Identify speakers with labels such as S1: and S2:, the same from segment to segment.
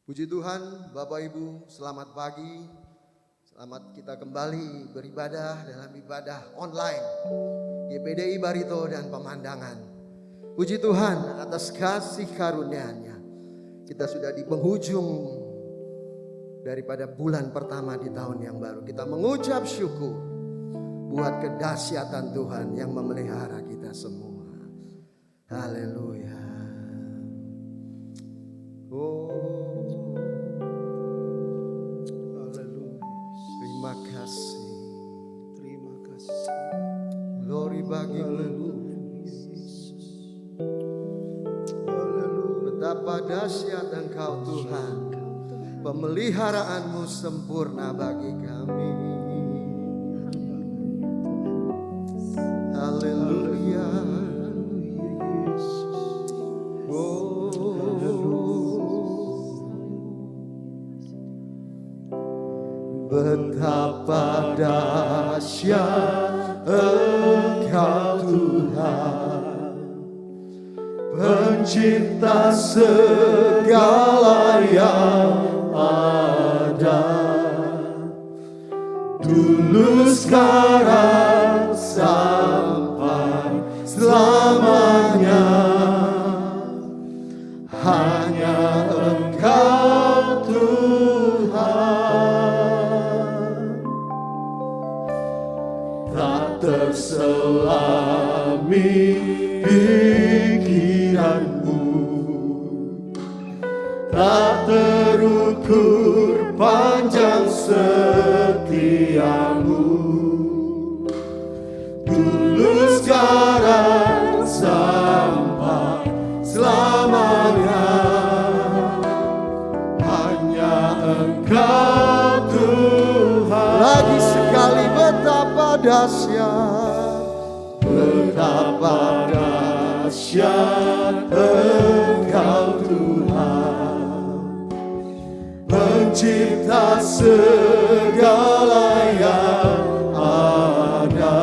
S1: Puji Tuhan, Bapak Ibu, selamat pagi. Selamat kita kembali beribadah dalam ibadah online GPDI Barito dan Pemandangan. Puji Tuhan atas kasih karunia-Nya. Kita sudah di penghujung daripada bulan pertama di tahun yang baru. Kita mengucap syukur buat kedahsyatan Tuhan yang memelihara kita semua. Haleluya. Oh, haleluya. Terima kasih.
S2: Terima kasih.
S1: Glory bagimu. Betapa dahsyat Engkau Tuhan. Pemeliharaanmu sempurna bagi kami. Haleluya. Betapa dahsyat Engkau Tuhan, Pencipta segala yang ada, dulu sekarang sampai selamanya. Hanya Engkau Tuhan, tak terselami pikiranmu, tak terukur panjang setiamu, dulu sekarang sampai selamanya. Hanya Engkau Tuhan. Lagi sekali betapa dahsyat, betapa dahsyat Engkau Tuhan, Pencipta segala yang ada,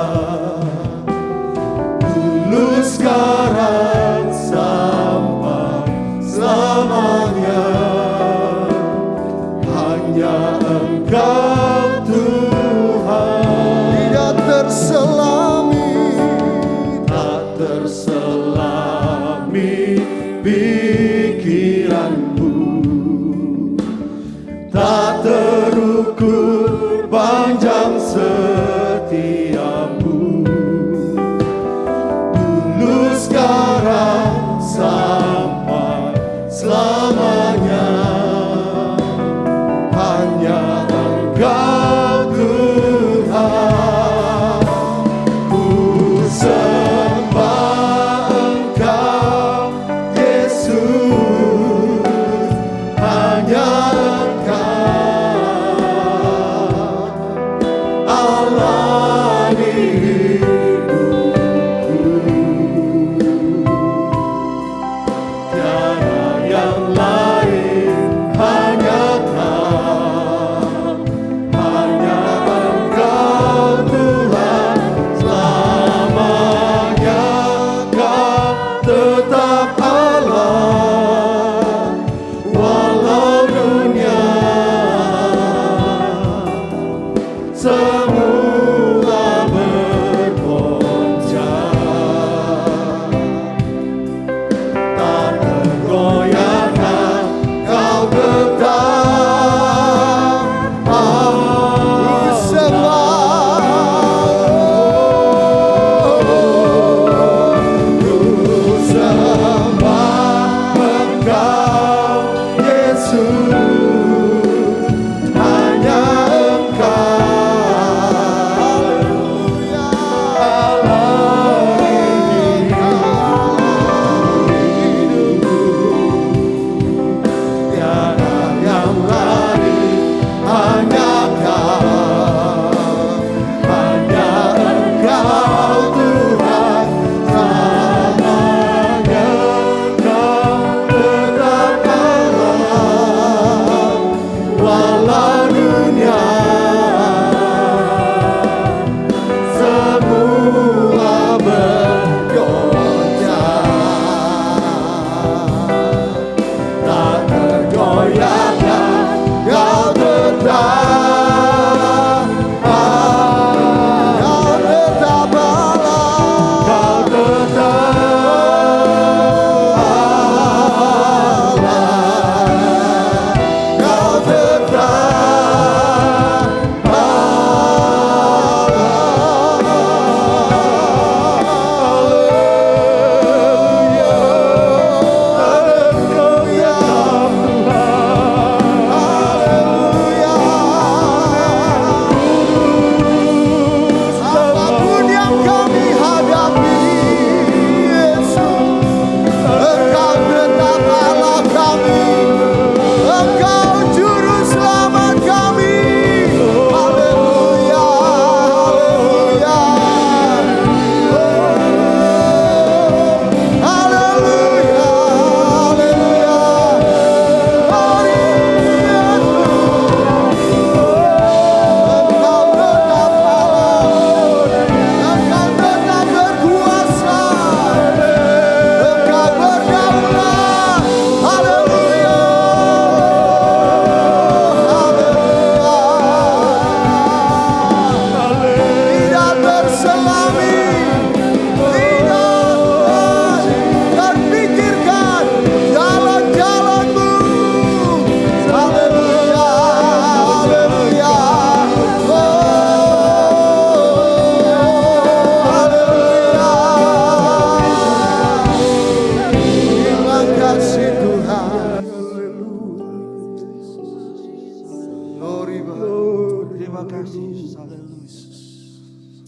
S1: dulu sekarang sampai selamanya. Hanya Engkau Tuhan, tidak terselami, tak terselami pikiranmu, tak terukur panjang setiamu, dulu sekarang sampai selamanya. Hanya Engkau Tuhan, ku sembah Engkau Yesus. Hanya Engkau Allah di hidupku, tiada yang lain, hanya Hanya Engkau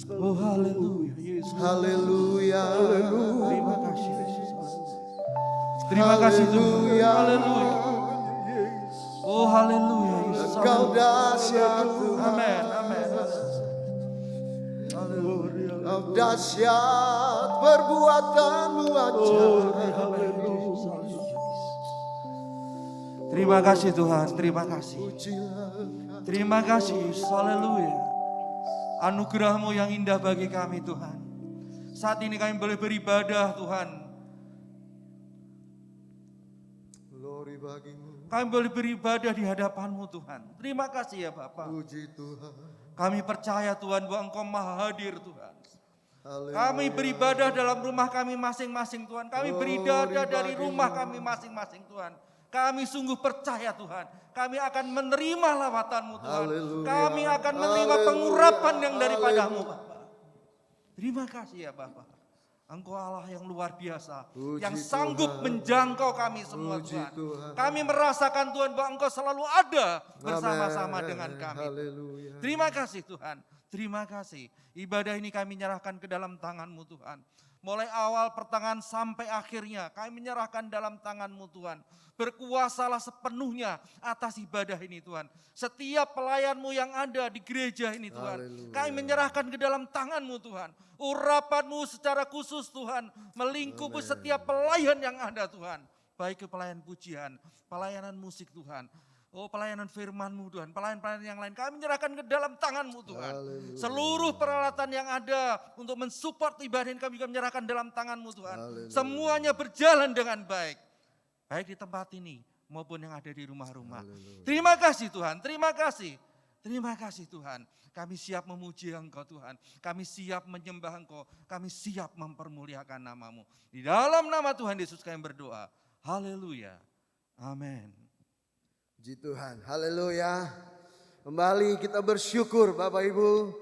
S3: Oh haleluya Yesus.
S1: Haleluya.
S3: Terima kasih Yesus. Terima kasih Tuhan. Haleluya. Oh haleluya Yesus.
S1: Engkau dahsyat Tuhan.
S3: Amin. Amin.
S1: Engkau dahsyat, perbuatanmu ajaib.
S3: Terima kasih Tuhan. Terima kasih.
S1: Pujilah Engkau.
S3: Terima kasih Yesus. Haleluya. Anugerah-Mu yang indah bagi kami Tuhan. Saat ini kami boleh beribadah Tuhan.
S1: Glory bagimu.
S3: Kami boleh beribadah di hadapan-Mu Tuhan. Terima kasih ya Bapak.
S1: Puji Tuhan.
S3: Kami percaya Tuhan bahwa Engkau maha hadir Tuhan.
S1: Haleluya.
S3: Kami beribadah dalam rumah kami masing-masing Tuhan. Kami beribadah dari rumah kami masing-masing Tuhan. Kami sungguh percaya Tuhan. Kami akan menerima lawatan-Mu Tuhan.
S1: Haleluya.
S3: Kami akan menerima pengurapan yang daripada-Mu Bapak. Terima kasih ya Bapak. Engkau Allah yang luar biasa.
S1: Puji
S3: yang sanggup
S1: Tuhan.
S3: menjangkau kami semua
S1: Puji
S3: Tuhan.
S1: Tuhan.
S3: Kami merasakan Tuhan bahwa Engkau selalu ada bersama-sama
S1: Amin.
S3: dengan kami.
S1: Haleluya.
S3: Terima kasih Tuhan. Terima kasih. Ibadah ini kami nyerahkan ke dalam tangan-Mu Tuhan. Mulai awal pertengahan sampai akhirnya kami menyerahkan dalam tangan-Mu Tuhan. Berkuasalah sepenuhnya atas ibadah ini Tuhan. Setiap pelayan-Mu yang ada di gereja ini Tuhan.
S1: Haleluya.
S3: Kami menyerahkan ke dalam tangan-Mu Tuhan. Urapan-Mu secara khusus Tuhan. Melingkupi setiap pelayan yang ada Tuhan. Baik ke pelayan pujian, pelayanan musik Tuhan. Oh pelayanan firman-Mu Tuhan, pelayan-pelayan yang lain kami menyerahkan ke dalam tangan-Mu Tuhan.
S1: Haleluya.
S3: Seluruh peralatan yang ada untuk mensupport ibadah ini kami juga menyerahkan dalam tangan-Mu Tuhan.
S1: Haleluya.
S3: Semuanya berjalan dengan baik. Baik di tempat ini maupun yang ada di rumah-rumah. Terima kasih Tuhan, terima kasih. Terima kasih Tuhan. Kami siap memuji Engkau Tuhan. Kami siap menyembah Engkau. Kami siap mempermuliakan nama-Mu. Di dalam nama Tuhan Yesus kami berdoa. Haleluya. Amin.
S1: Puji Tuhan, haleluya. Kembali kita bersyukur Bapak Ibu.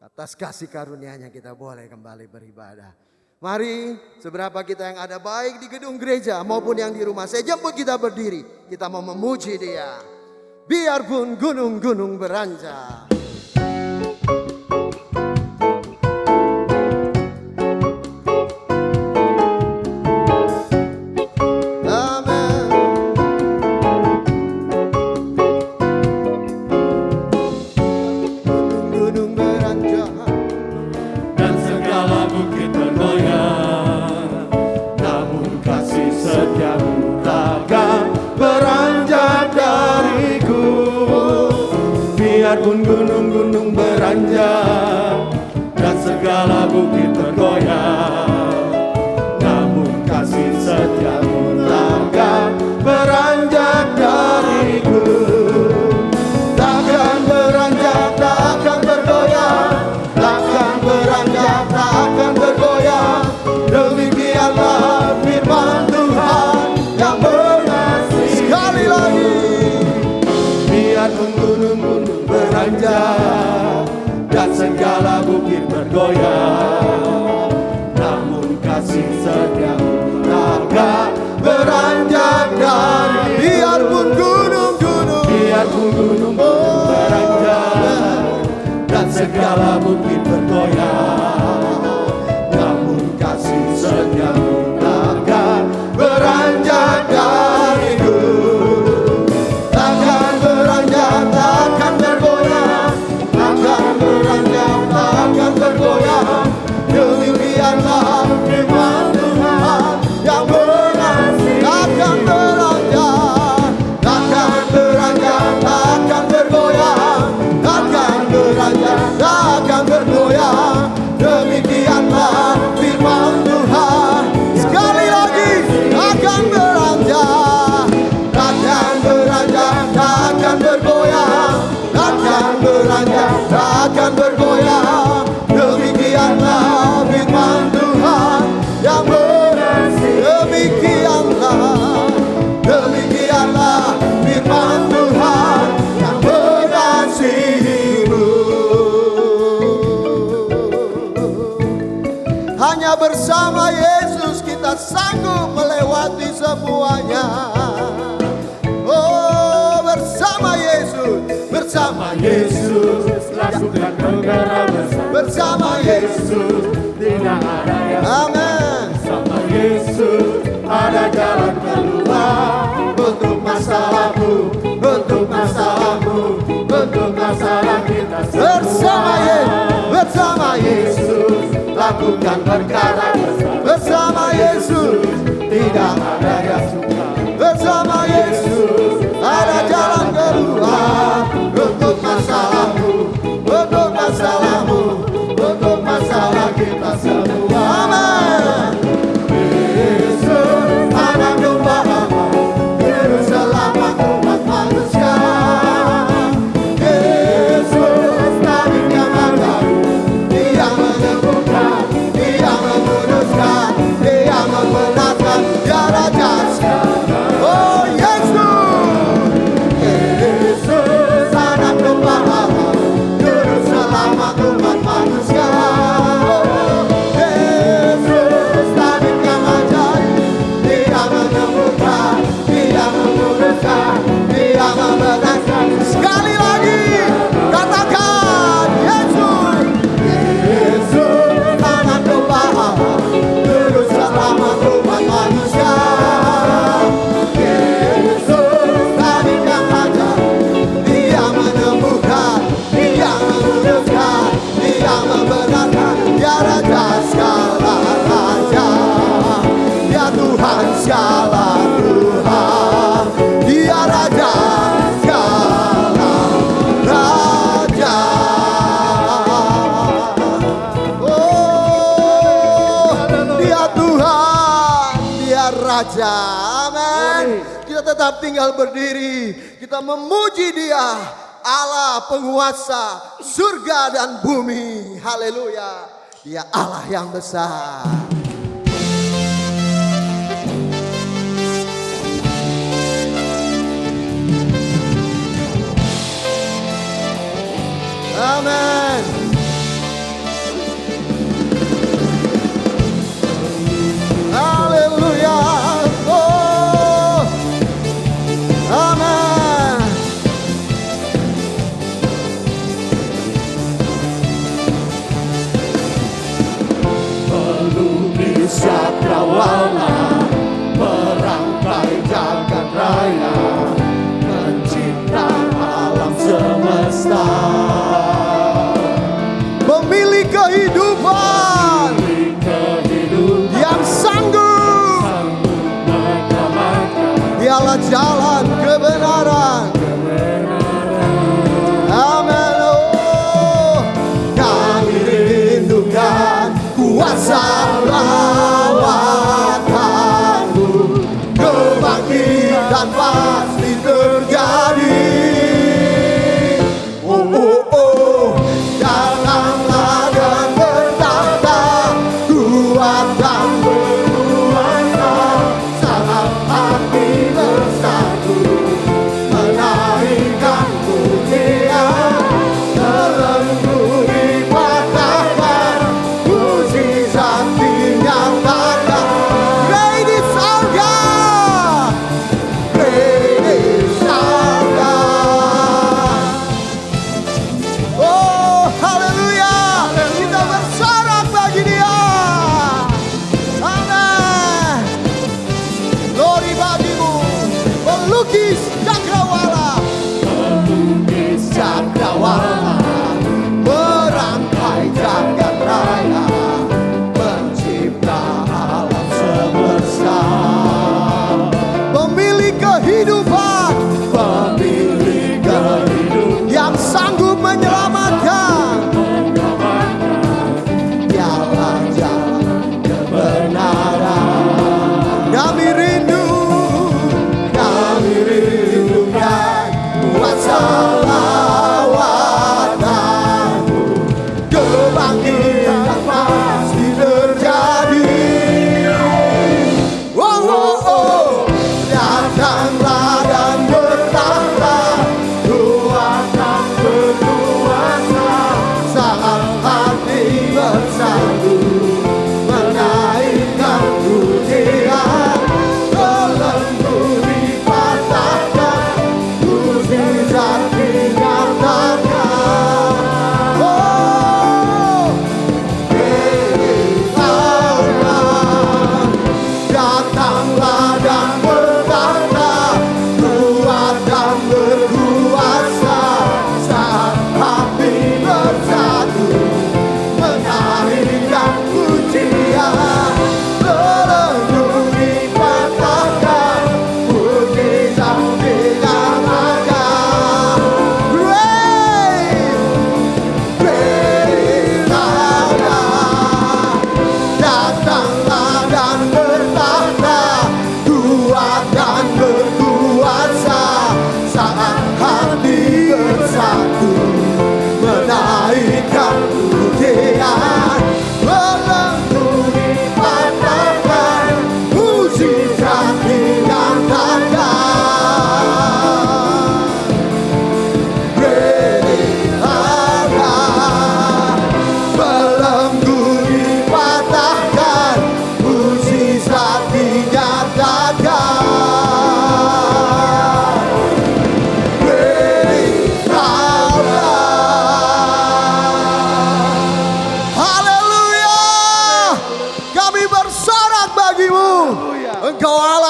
S1: Atas kasih karunia-Nya kita boleh kembali beribadah. Mari seberapa kita yang ada baik di gedung gereja maupun yang di rumah. Saya jemput kita berdiri. Kita mau memuji Dia. Biarpun gunung-gunung beranjak.
S2: Biarpun gunung-gunung beranjak dan segala bukit bergoyang, namun kasih setiamu takkan beranjak dariku. Takkan beranjak, takkan bergoyang, takkan beranjak, takkan bergoyang. Demikianlah firman Tuhan yang mengasihi. Sekali lagi. Biarpun gunung-gunung beranjak dan segala bukit bergoyang, namun kasih setiamu takkan beranjak dari. Biarpun gunung-gunung beranjak dan segala bukit bergoyang, namun kasih setiamu takkan beranjak dariku. Takkan beranjak, takkan bergoyang, takkan beranjak, takkan bergoyang. Demikianlah firman Tuhan yang mengasihi. Takkan beranjak, takkan beranjak, takkan bergoyang, takkan beranjak, takkan bergoyang. Demikianlah firman Tuhan. Sekali lagi, takkan beranjak, takkan beranjak, takkan bergoyang, takkan beranjak, takkan bergoyang. Demikianlah firman Tuhan yang mengasihi. Demikianlah firman Tuhan yang mengasihimu. Hanya bersama Yesus kita sanggup melewati semuanya. Oh, bersama Yesus lakukan bergerak bersama Yesus, tidak ada yang
S1: Amin.
S2: bersama Yesus, ada jalan keluar untuk masalahmu, untuk masalahmu, untuk masalah kita semua. Bersama Yesus, lakukan perkara bersama Yesus, tidak ada yang suka. Bersama Yesus, ada jalan keluar untuk masalahmu, untuk masalahmu, untuk masalah kita semua. Amin. Yesus, anak domba Allah, juru selamat umat manusia. Yesus, tabib yang ada, Dia menyembuhkan, Dia menguduskan, Dia membenarkan, Dia Raja sekarang. Oh Yesus, Yesus, anak domba Allah, juru selamat umat manusia. Yesus, tabib yang ajaib, Dia menyembuhkan, Dia menguduskan, Dia membenarkan. Sekali lagi katakan Yesus, Yesus, anak domba Allah, juru selamat umat manusia. Yesus, tabib yang ajaib, Dia menyembuhkan, Dia menguduskan, Dia membenarkan. Dia Raja segala raja, Dia Tuhan segala Tuhan, Dia Raja segala raja. Oh, Dia Tuhan, Dia Raja. Amin. Kita tetap tinggal berdiri, kita memuji Dia, Allah penguasa surga dan bumi. Haleluya. Dia Allah yang besar. Amin. Haleluya. Oh. Amin. Pelukis cakrawala, merangkai jagat raya, pencipta alam semesta, pemilik kehidupan, yang sanggup, Dialah jalan kebenaran. Amin. Oh, kami rindukan kuasa lawatanmu, kebangkitan pasti terjadi. Oh, oh, oh, janganlah dan bertata, kuat dan berkuasa, sangat hati bersatu.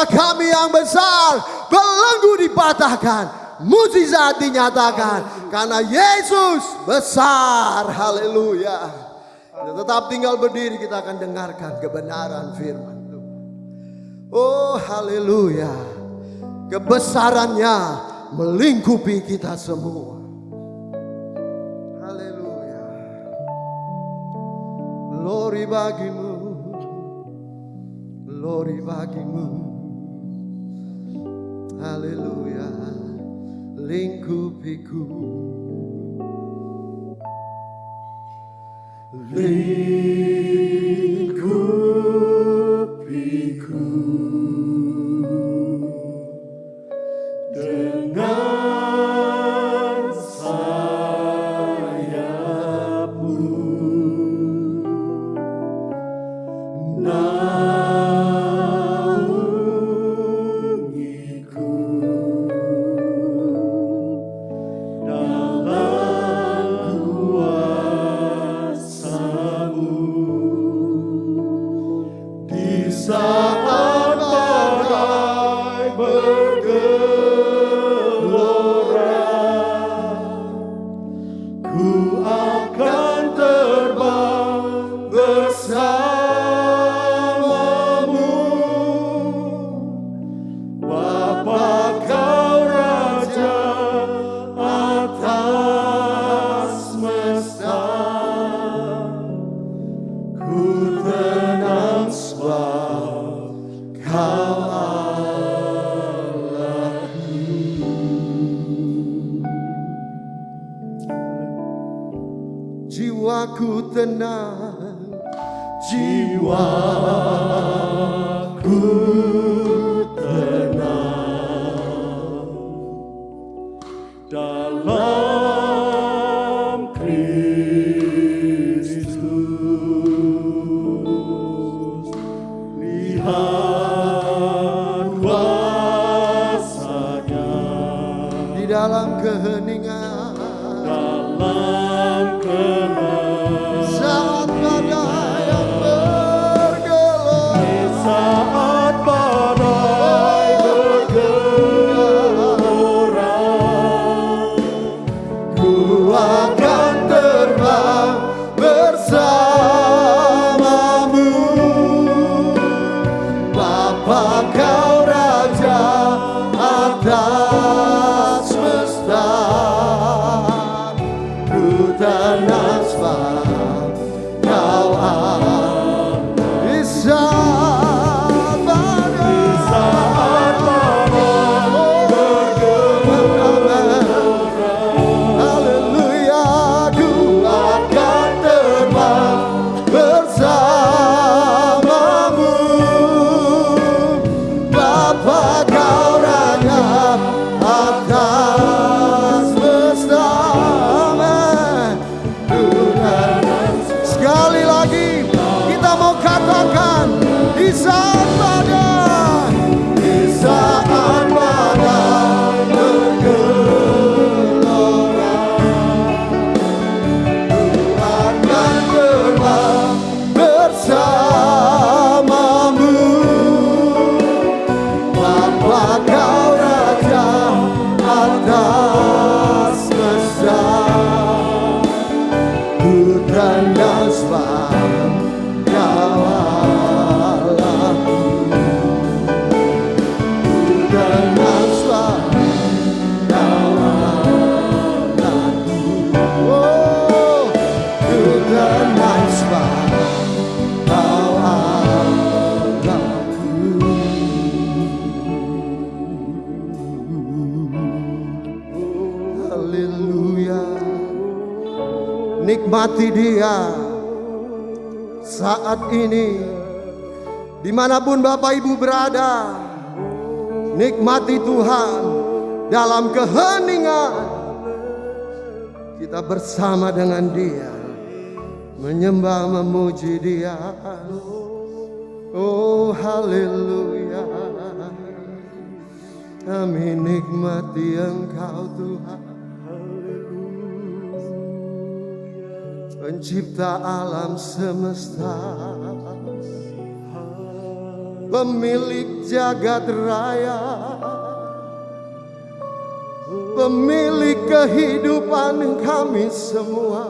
S1: kami yang besar, belenggu dipatahkan, mukjizat dinyatakan karena Yesus besar. Haleluya. Tetap tinggal berdiri, kita akan dengarkan kebenaran firman Tuhan. Oh haleluya. Kebesarannya melingkupi kita semua. Haleluya. Glory bagimu, glory bagimu. Haleluya. Lingkupiku, lingkupiku dengan sayapmu, naungiku dalam kuasa-Mu di saat badai bergelora. Ku akan terbang bersama-Mu, Bapa Kau Raja atas semesta. Ku tenang sebab Kau jiwaku tenang, jiwaku tenang dalam Kristus. Lihat kuasa-Nya di dalam keheningan, dalam saat badai yang bergelora, saat badai bergelora, ku akan terbang bersama-Mu, Bapa Kau Raja atas semesta. Ku tenang sebab Kau ada di saat badai bergelora. Haleluya, ku akan terbang bersama-Mu, Bapa Kau Raja atas semesta. Sekali lagi kita mau katakan di saat badai, di saat badai bergelora, ku akan terbang bersama-Mu, Bapa Kau Raja atas semesta. Ku tenang sebab Kau Allahku, ku tenang sebab Kau Allahku. Oh, ku tenang sebab Kau Allahku. Haleluya. Nikmati Dia saat ini, dimanapun Bapak Ibu berada. Nikmati Tuhan dalam keheningan. Kita bersama dengan Dia, menyembah memuji Dia. Oh haleluya. Kami nikmati Engkau Tuhan, pencipta alam semesta. pemilik jagat raya, pemilik kehidupan kami semua.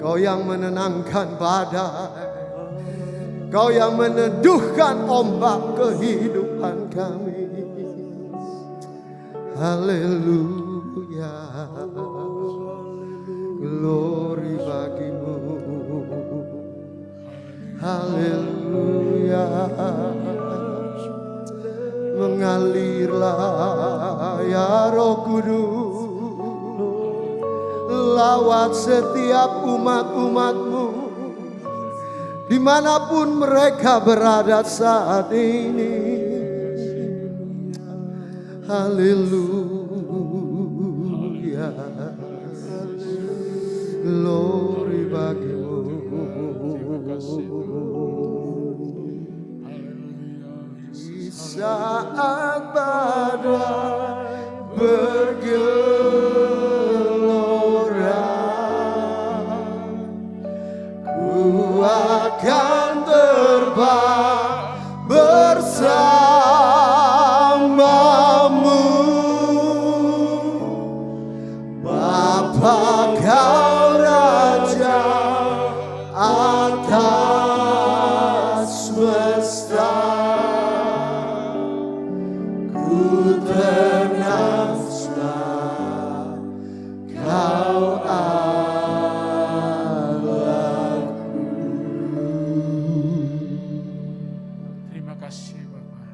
S1: Kau yang menenangkan badai, Kau yang meneduhkan ombak kehidupan kami. Haleluya, glory bagimu. Haleluya, mengalirlah ya Roh Kudus, lawat setiap umat-umat-Mu dimanapun mereka berada saat ini. Haleluya, glory bagimu. Di saat badai bergelora, ku akan terbang bersamamu. Bapa, Kau Raja atas semesta, ku tenang sebab Kau Allahku.
S4: Terima kasih Bapa.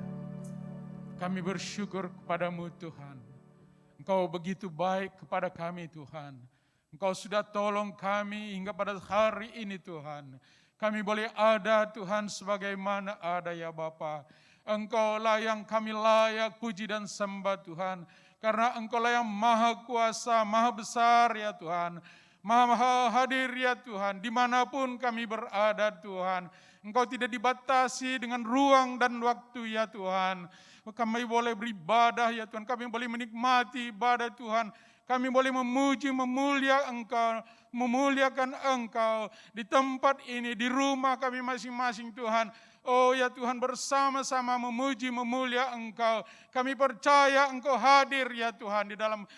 S4: Kami bersyukur kepadamu Tuhan. Engkau begitu baik kepada kami Tuhan. Engkau sudah tolong kami hingga pada hari ini Tuhan. Kami boleh ada Tuhan sebagaimana ada ya Bapa. Engkaulah yang kami layak puji dan sembah Tuhan. Karena Engkaulah yang maha kuasa, maha besar ya Tuhan. Maha hadir ya Tuhan, dimanapun kami berada Tuhan. Engkau tidak dibatasi dengan ruang dan waktu ya Tuhan. Kami boleh beribadah ya Tuhan, kami boleh menikmati ibadah Tuhan. Kami boleh memuji, memuliakan Engkau di tempat ini, di rumah kami masing-masing Tuhan. Oh ya Tuhan, bersama-sama memuji, memulia Engkau. Kami percaya Engkau hadir ya Tuhan di dalam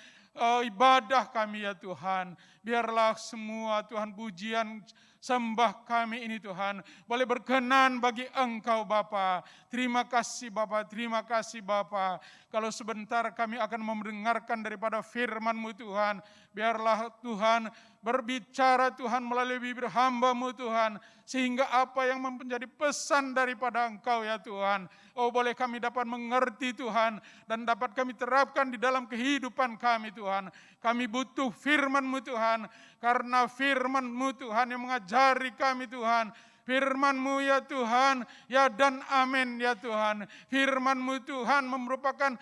S4: ibadah kami ya Tuhan. Biarlah semua Tuhan pujian sembah kami ini Tuhan boleh berkenan bagi Engkau Bapa. Terima kasih Bapa, terima kasih Bapa. Kalau sebentar kami akan mendengarkan daripada firman-Mu Tuhan. Biarlah Tuhan berbicara Tuhan melalui bibir hamba-Mu Tuhan. Sehingga apa yang menjadi pesan daripada Engkau ya Tuhan. Oh boleh kami dapat mengerti Tuhan. Dan dapat kami terapkan di dalam kehidupan kami Tuhan. Kami butuh firman-Mu Tuhan. Karena firman-Mu Tuhan yang mengajari kami Tuhan. Firman-Mu ya Tuhan, ya dan amin ya Tuhan. Firman-Mu Tuhan merupakan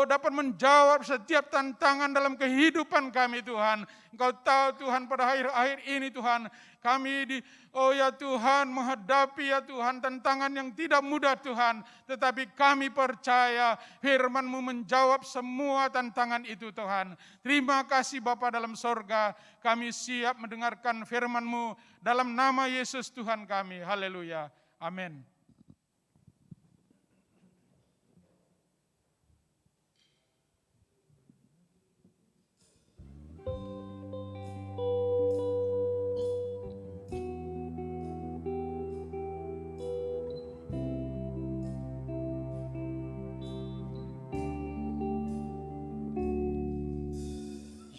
S4: dapat menjawab setiap tantangan dalam kehidupan kami Tuhan. Engkau tahu Tuhan pada akhir-akhir ini Tuhan, kami ya Tuhan menghadapi ya Tuhan tantangan yang tidak mudah Tuhan. Tetapi kami percaya firman-Mu menjawab semua tantangan itu Tuhan. Terima kasih Bapa dalam sorga, kami siap mendengarkan firman-Mu dalam nama Yesus Tuhan kami. Haleluya. Amin.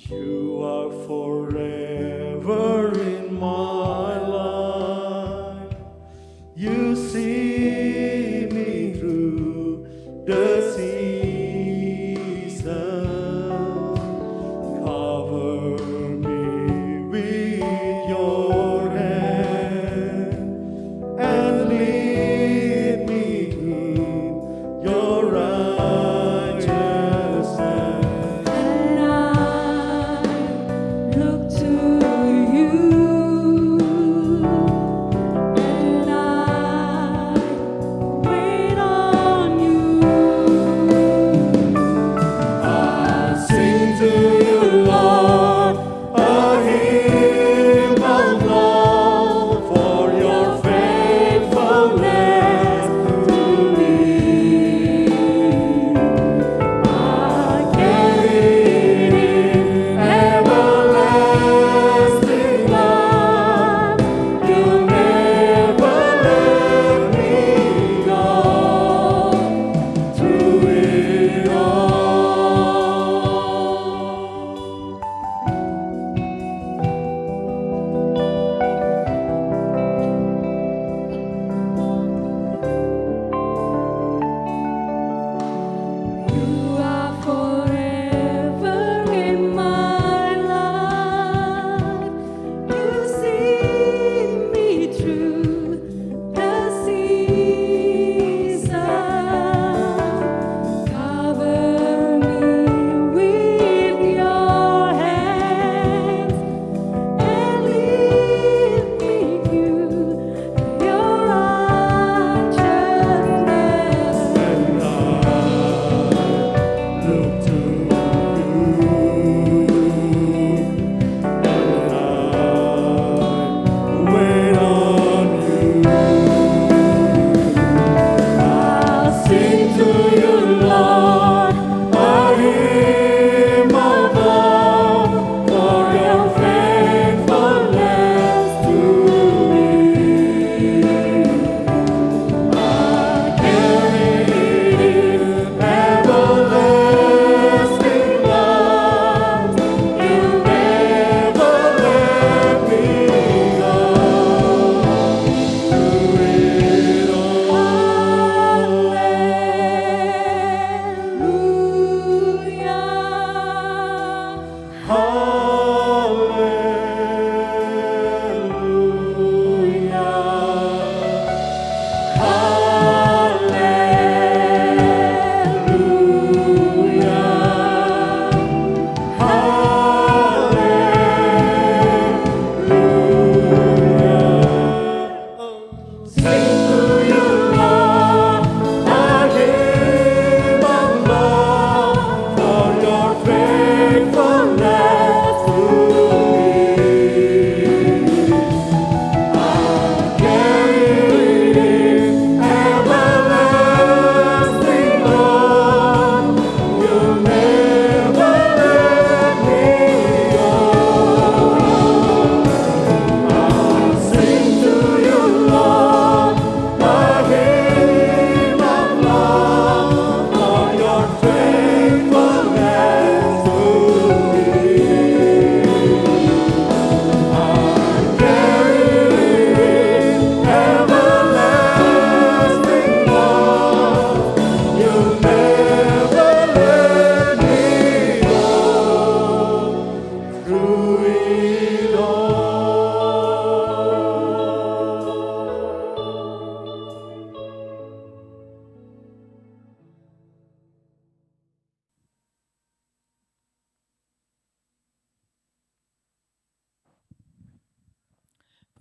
S2: You are forever in my life. You see me through the season. Cover me with your hand and lead me in your righteousness.
S5: And I look to you.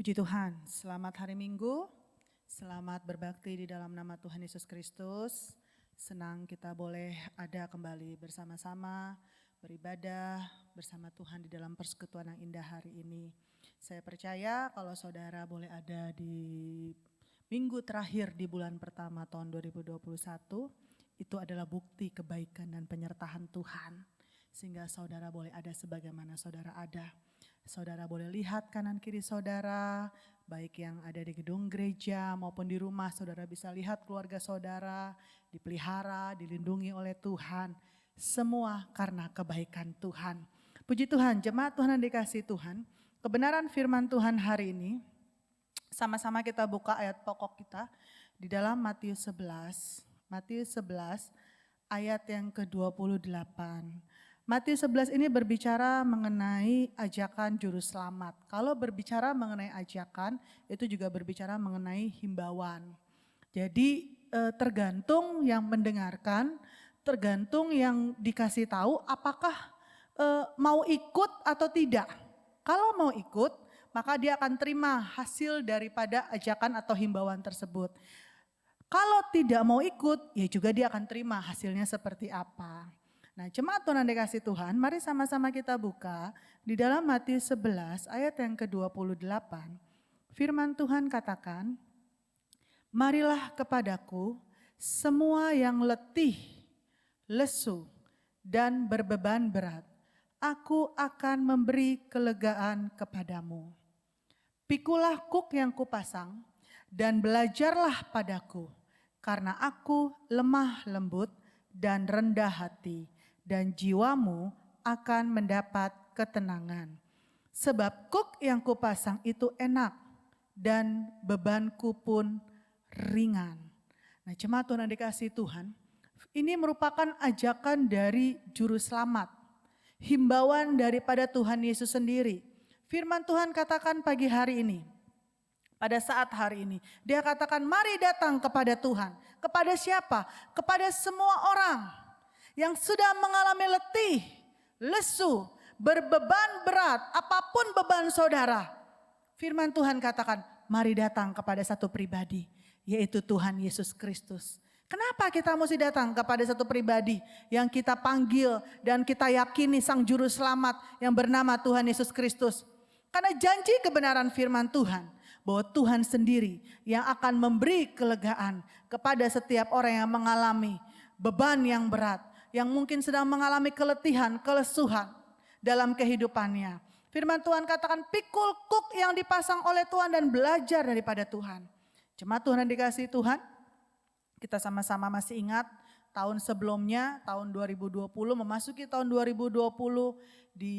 S5: Puji Tuhan, selamat hari Minggu, selamat berbakti di dalam nama Tuhan Yesus Kristus. Senang kita boleh ada kembali bersama-sama, beribadah bersama Tuhan di dalam persekutuan yang indah hari ini. Saya percaya kalau saudara boleh ada di minggu terakhir di bulan pertama tahun 2021, itu adalah bukti kebaikan dan penyertaan Tuhan. Sehingga saudara boleh ada sebagaimana saudara ada. Saudara boleh lihat kanan kiri saudara, baik yang ada di gedung gereja maupun di rumah, saudara bisa lihat keluarga saudara dipelihara, dilindungi oleh Tuhan. Semua karena kebaikan Tuhan. Puji Tuhan, jemaat Tuhan yang dikasihi Tuhan, kebenaran firman Tuhan hari ini, sama-sama kita buka ayat pokok kita di dalam Matius 11. Matius 11 ayat yang ke-28. Matius 11 ini berbicara mengenai ajakan juru selamat. Kalau berbicara mengenai ajakan, itu juga berbicara mengenai himbauan. Jadi tergantung yang mendengarkan, tergantung yang dikasih tahu apakah mau ikut atau tidak. Kalau mau ikut, maka dia akan terima hasil daripada ajakan atau himbauan tersebut. Kalau tidak mau ikut, ya juga dia akan terima hasilnya seperti apa. Nah, jemaat Tuhan yang dikasih Tuhan, mari sama-sama kita buka di dalam Matius 11 ayat yang ke-28. Firman Tuhan katakan, "Marilah kepadaku semua yang letih, lesu, dan berbeban berat. Aku akan memberi kelegaan kepadamu. Pikulah kuk yang kupasang dan belajarlah padaku, karena aku lemah lembut dan rendah hati, dan jiwamu akan mendapat ketenangan. Sebab kuk yang kupasang itu enak dan bebanku pun ringan." Nah, jemaat Tuhan yang dikasihi Tuhan, ini merupakan ajakan dari juru selamat. Himbauan daripada Tuhan Yesus sendiri. Firman Tuhan katakan pagi hari ini, pada saat hari ini, dia katakan mari datang kepada Tuhan. Kepada siapa? Kepada semua orang yang sudah mengalami letih, lesu, berbeban berat, apapun beban saudara. Firman Tuhan katakan, mari datang kepada satu pribadi, yaitu Tuhan Yesus Kristus. Kenapa kita mesti datang kepada satu pribadi yang kita panggil dan kita yakini Sang Juru Selamat yang bernama Tuhan Yesus Kristus? Karena janji kebenaran firman Tuhan, bahwa Tuhan sendiri yang akan memberi kelegaan kepada setiap orang yang mengalami beban yang berat, yang mungkin sedang mengalami keletihan, kelesuhan dalam kehidupannya. Firman Tuhan katakan pikul kuk yang dipasang oleh Tuhan dan belajar daripada Tuhan. Jemaat Tuhan yang dikasihi Tuhan, kita sama-sama masih ingat tahun sebelumnya, tahun 2020, memasuki tahun 2020 di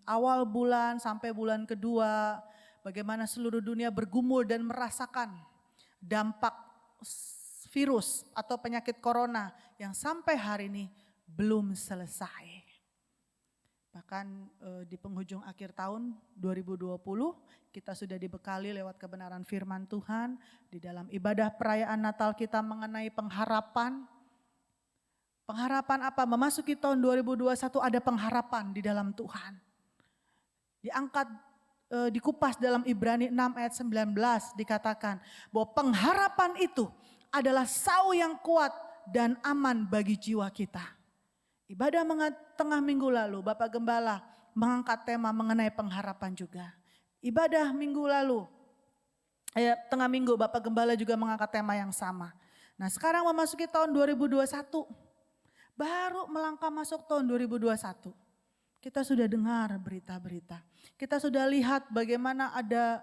S5: awal bulan sampai bulan kedua, bagaimana seluruh dunia bergumul dan merasakan dampak virus atau penyakit corona yang sampai hari ini belum selesai. Bahkan di penghujung akhir tahun 2020 kita sudah dibekali lewat kebenaran firman Tuhan. Di dalam ibadah perayaan Natal kita mengenai pengharapan. Pengharapan apa? Memasuki tahun 2021 ada pengharapan di dalam Tuhan. Diangkat, dikupas dalam Ibrani 6 ayat 19 dikatakan bahwa pengharapan itu adalah sau yang kuat dan aman bagi jiwa kita. Ibadah tengah minggu lalu Bapak Gembala mengangkat tema mengenai pengharapan juga. Ibadah minggu lalu, tengah minggu Bapak Gembala juga mengangkat tema yang sama. Nah sekarang memasuki tahun 2021, baru melangkah masuk tahun 2021. Kita sudah dengar berita-berita, kita sudah lihat bagaimana ada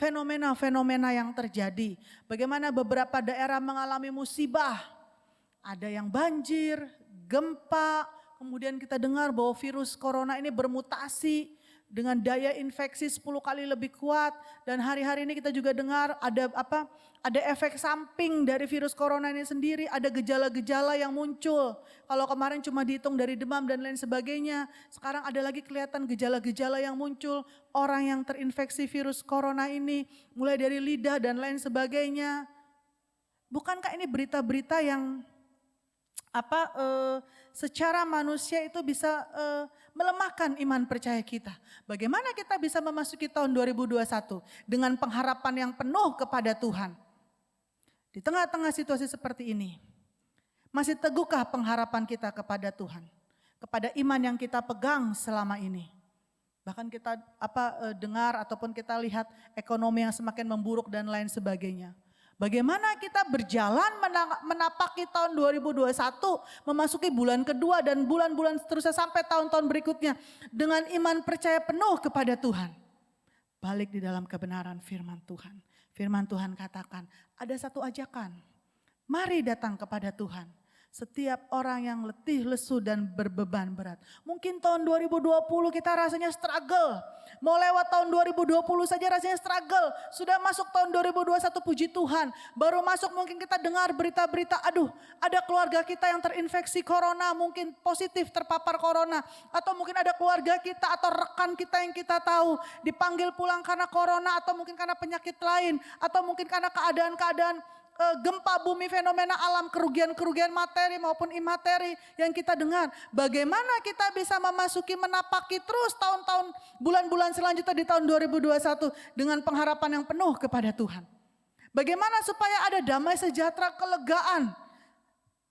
S5: fenomena-fenomena yang terjadi. Bagaimana beberapa daerah mengalami musibah. Ada yang banjir, gempa, kemudian kita dengar bahwa virus corona ini bermutasi dengan daya infeksi 10 kali lebih kuat. Dan hari-hari ini kita juga dengar ada efek samping dari virus corona ini sendiri, ada gejala-gejala yang muncul. Kalau kemarin cuma dihitung dari demam dan lain sebagainya, sekarang ada lagi kelihatan gejala-gejala yang muncul. Orang yang terinfeksi virus corona ini mulai dari lidah dan lain sebagainya. Bukankah ini berita-berita yang secara manusia itu bisa melemahkan iman percaya kita. Bagaimana kita bisa memasuki tahun 2021 dengan pengharapan yang penuh kepada Tuhan? Di tengah-tengah situasi seperti ini, masih teguhkah pengharapan kita kepada Tuhan? Kepada iman yang kita pegang selama ini? Bahkan kita dengar ataupun kita lihat ekonomi yang semakin memburuk dan lain sebagainya. Bagaimana kita berjalan menapaki tahun 2021, memasuki bulan kedua dan bulan-bulan seterusnya sampai tahun-tahun berikutnya dengan iman percaya penuh kepada Tuhan. Balik di dalam kebenaran firman Tuhan. Firman Tuhan katakan, ada satu ajakan, mari datang kepada Tuhan. Setiap orang yang letih, lesu dan berbeban berat. Mungkin tahun 2020 kita rasanya struggle. Mau lewat tahun 2020 saja rasanya struggle. Sudah masuk tahun 2021 puji Tuhan. Baru masuk mungkin kita dengar berita-berita. Aduh, ada keluarga kita yang terinfeksi corona. Mungkin positif terpapar corona. Atau mungkin ada keluarga kita atau rekan kita yang kita tahu. Dipanggil pulang karena corona atau mungkin karena penyakit lain. Atau mungkin karena keadaan-keadaan gempa bumi, fenomena alam, kerugian-kerugian materi maupun imateri yang kita dengar. Bagaimana kita bisa memasuki, menapaki terus tahun-tahun, bulan-bulan selanjutnya di tahun 2021 dengan pengharapan yang penuh kepada Tuhan. Bagaimana supaya ada damai sejahtera, kelegaan.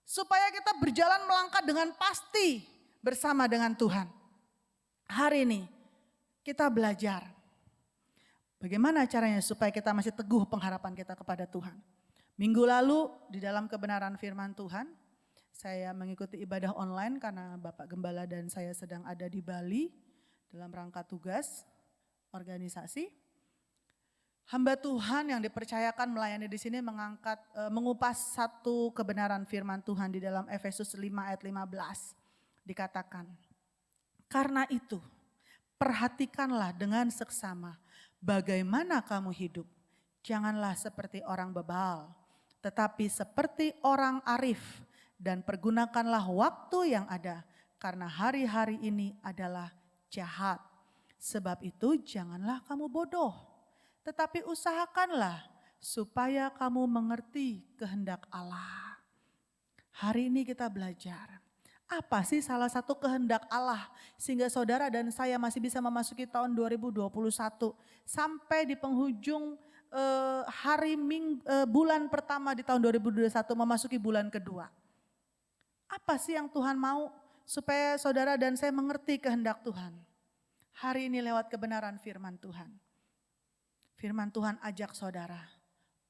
S5: Supaya kita berjalan melangkah dengan pasti bersama dengan Tuhan. Hari ini kita belajar bagaimana caranya supaya kita masih teguh pengharapan kita kepada Tuhan. Minggu lalu di dalam kebenaran firman Tuhan, saya mengikuti ibadah online karena Bapak Gembala dan saya sedang ada di Bali dalam rangka tugas organisasi. Hamba Tuhan yang dipercayakan melayani di sini mengupas satu kebenaran firman Tuhan di dalam Efesus 5 ayat 15. Dikatakan, karena itu perhatikanlah dengan seksama bagaimana kamu hidup. Janganlah seperti orang bebal, tetapi seperti orang arif, dan pergunakanlah waktu yang ada karena hari-hari ini adalah jahat. Sebab itu janganlah kamu bodoh, tetapi usahakanlah supaya kamu mengerti kehendak Allah. Hari ini kita belajar apa sih salah satu kehendak Allah sehingga saudara dan saya masih bisa memasuki tahun 2021 sampai di penghujung bulan pertama di tahun 2021 memasuki bulan kedua. Apa sih yang Tuhan mau supaya saudara dan saya mengerti kehendak Tuhan? Hari ini lewat kebenaran firman Tuhan. Firman Tuhan ajak saudara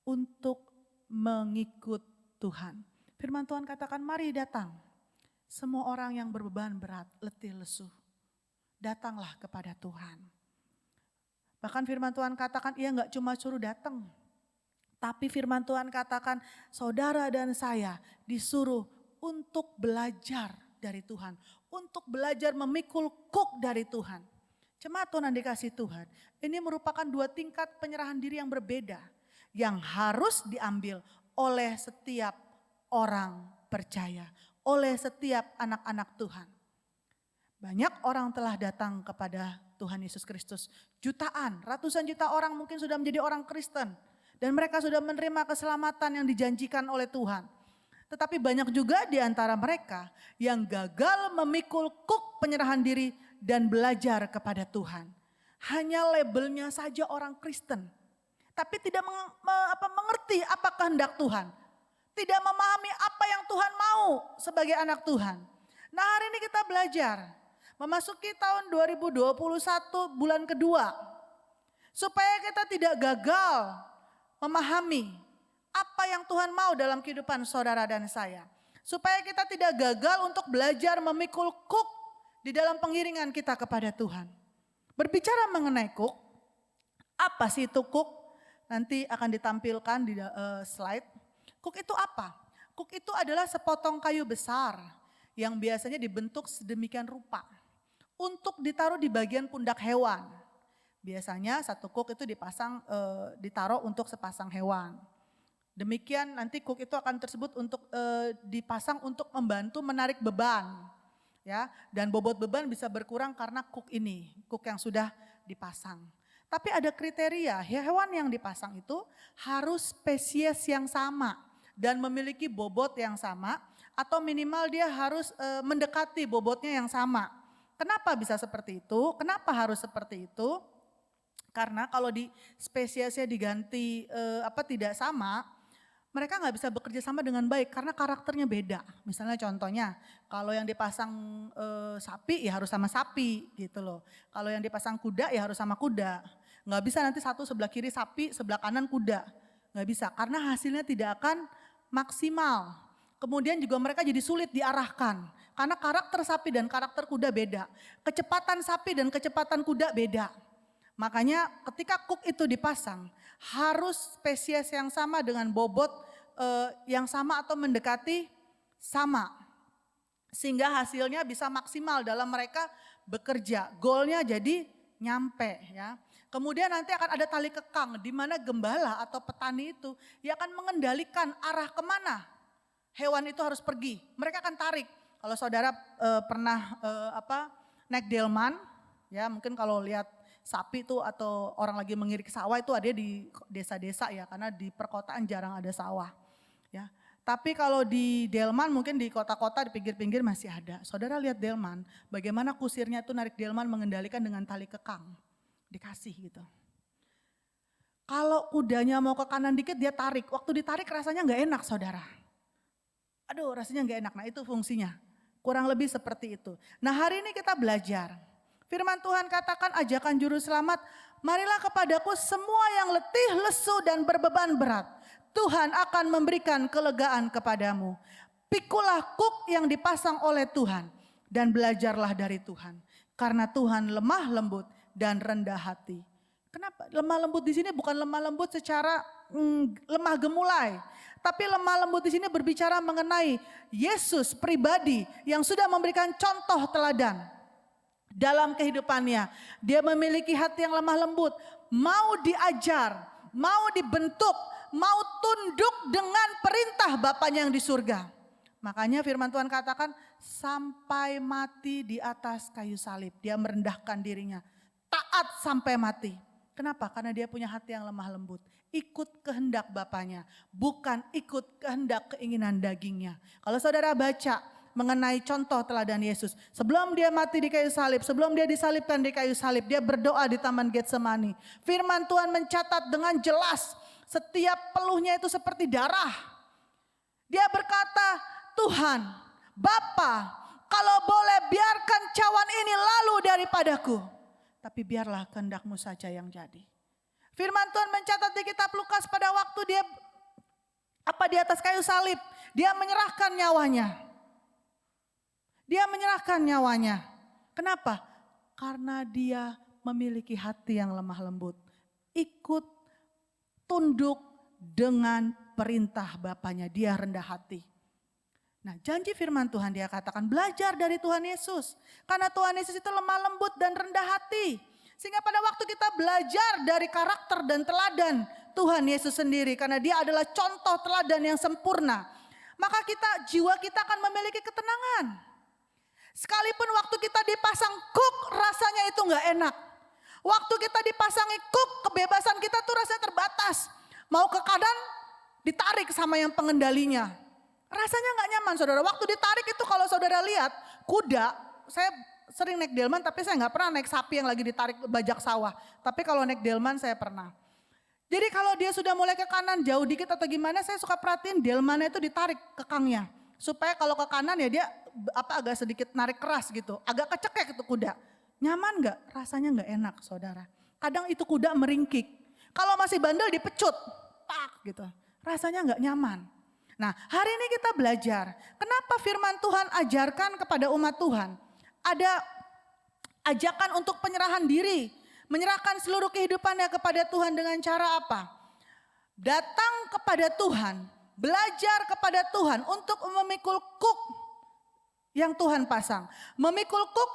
S5: untuk mengikut Tuhan. Firman Tuhan katakan, mari datang. Semua orang yang berbeban berat, letih lesu, datanglah kepada Tuhan. Bahkan firman Tuhan katakan, ia enggak cuma suruh datang. Tapi firman Tuhan katakan, saudara dan saya disuruh untuk belajar dari Tuhan. Untuk belajar memikul kuk dari Tuhan. Jemaat Tuhan yang dikasih Tuhan, ini merupakan dua tingkat penyerahan diri yang berbeda. Yang harus diambil oleh setiap orang percaya. Oleh setiap anak-anak Tuhan. Banyak orang telah datang kepada Tuhan Yesus Kristus. Jutaan, ratusan juta orang mungkin sudah menjadi orang Kristen. Dan mereka sudah menerima keselamatan yang dijanjikan oleh Tuhan. Tetapi banyak juga di antara mereka yang gagal memikul kuk penyerahan diri dan belajar kepada Tuhan. Hanya labelnya saja orang Kristen. Tapi tidak mengerti apa kehendak Tuhan. Tidak memahami apa yang Tuhan mau sebagai anak Tuhan. Nah, hari ini kita belajar. Memasuki tahun 2021 bulan kedua. Supaya kita tidak gagal memahami apa yang Tuhan mau dalam kehidupan saudara dan saya. Supaya kita tidak gagal untuk belajar memikul kuk di dalam pengiringan kita kepada Tuhan. Berbicara mengenai kuk, apa sih itu kuk? Nanti akan ditampilkan di slide. Kuk itu apa? Kuk itu adalah sepotong kayu besar yang biasanya dibentuk sedemikian rupa. Untuk ditaruh di bagian pundak hewan. Biasanya satu kuk itu ditaruh untuk sepasang hewan. Demikian nanti kuk itu akan tersebut untuk dipasang untuk membantu menarik beban. Ya, dan bobot beban bisa berkurang karena kuk ini, kuk yang sudah dipasang. Tapi ada kriteria, hewan yang dipasang itu harus spesies yang sama dan memiliki bobot yang sama atau minimal dia harus mendekati bobotnya yang sama. Kenapa bisa seperti itu? Kenapa harus seperti itu? Karena kalau di spesiesnya diganti tidak sama, mereka nggak bisa bekerja sama dengan baik karena karakternya beda. Misalnya contohnya, kalau yang dipasang sapi ya harus sama sapi gitu loh. Kalau yang dipasang kuda ya harus sama kuda. Nggak bisa nanti satu sebelah kiri sapi, sebelah kanan kuda. Nggak bisa karena hasilnya tidak akan maksimal. Kemudian juga mereka jadi sulit diarahkan. Karena karakter sapi dan karakter kuda beda. Kecepatan sapi dan kecepatan kuda beda. Makanya ketika kuk itu dipasang harus spesies yang sama dengan bobot yang sama atau mendekati sama. Sehingga hasilnya bisa maksimal dalam mereka bekerja. Goalnya jadi nyampe ya. Kemudian nanti akan ada tali kekang di mana gembala atau petani itu yang akan mengendalikan arah kemana hewan itu harus pergi. Mereka akan tarik. Kalau saudara pernah naik delman, ya mungkin kalau lihat sapi itu atau orang lagi mengirik sawah itu ada di desa-desa ya, karena di perkotaan jarang ada sawah. Ya, tapi kalau di delman mungkin di kota-kota di pinggir-pinggir masih ada. Saudara lihat delman, bagaimana kusirnya itu narik delman mengendalikan dengan tali kekang, dikasih gitu. Kalau kudanya mau ke kanan dikit dia tarik, waktu ditarik rasanya nggak enak saudara. Aduh rasanya nggak enak, nah itu fungsinya. Kurang lebih seperti itu. Nah hari ini kita belajar. Firman Tuhan katakan ajakan juru selamat, marilah kepadaku semua yang letih, lesu dan berbeban berat. Tuhan akan memberikan kelegaan kepadamu. Pikulah kuk yang dipasang oleh Tuhan dan belajarlah dari Tuhan. Karena Tuhan lemah lembut dan rendah hati. Kenapa? Lemah lembut di sini bukan lemah lembut secara lemah gemulai. Tapi lemah lembut di sini berbicara mengenai Yesus pribadi yang sudah memberikan contoh teladan dalam kehidupannya. Dia memiliki hati yang lemah lembut, mau diajar, mau dibentuk, mau tunduk dengan perintah Bapaknya yang di surga. Makanya firman Tuhan katakan sampai mati di atas kayu salib. Dia merendahkan dirinya, taat sampai mati. Kenapa? Karena dia punya hati yang lemah lembut. Ikut kehendak Bapaknya, bukan ikut kehendak keinginan dagingnya. Kalau saudara baca mengenai contoh teladan Yesus. Sebelum dia mati di kayu salib, sebelum dia disalibkan di kayu salib, dia berdoa di Taman Getsemani. Firman Tuhan mencatat dengan jelas setiap peluhnya itu seperti darah. Dia berkata, Tuhan, Bapa, kalau boleh biarkan cawan ini lalu daripadaku. Tapi biarlah kehendak-Mu saja yang jadi. Firman Tuhan mencatat di kitab Lukas pada waktu dia di atas kayu salib, dia menyerahkan nyawanya. Dia menyerahkan nyawanya. Kenapa? Karena dia memiliki hati yang lemah lembut. Ikut tunduk dengan perintah Bapaknya, dia rendah hati. Nah, janji firman Tuhan dia katakan belajar dari Tuhan Yesus. Karena Tuhan Yesus itu lemah lembut dan rendah hati. Sehingga pada waktu kita belajar dari karakter dan teladan Tuhan Yesus sendiri. Karena dia adalah contoh teladan yang sempurna. Maka jiwa kita akan memiliki ketenangan. Sekalipun waktu kita dipasang kuk rasanya itu gak enak. Waktu kita dipasangi kuk kebebasan kita tuh rasanya terbatas. Mau ke kanan ditarik sama yang pengendalinya. Rasanya gak nyaman saudara. Waktu ditarik itu kalau saudara lihat kuda, saya sering naik delman tapi saya gak pernah naik sapi yang lagi ditarik bajak sawah. Tapi kalau naik delman saya pernah. Jadi kalau dia sudah mulai ke kanan jauh dikit atau gimana saya suka perhatiin delmannya itu ditarik kekangnya. Supaya kalau ke kanan ya dia agak sedikit narik keras gitu. Agak kecekek itu kuda. Nyaman gak? Rasanya gak enak saudara. Kadang itu kuda meringkik. Kalau masih bandel dipecut. Pak gitu. Rasanya gak nyaman. Nah hari ini kita belajar. Kenapa firman Tuhan ajarkan kepada umat Tuhan. Ada ajakan untuk penyerahan diri. Menyerahkan seluruh kehidupannya kepada Tuhan dengan cara apa? Datang kepada Tuhan. Belajar kepada Tuhan untuk memikul kuk yang Tuhan pasang. Memikul kuk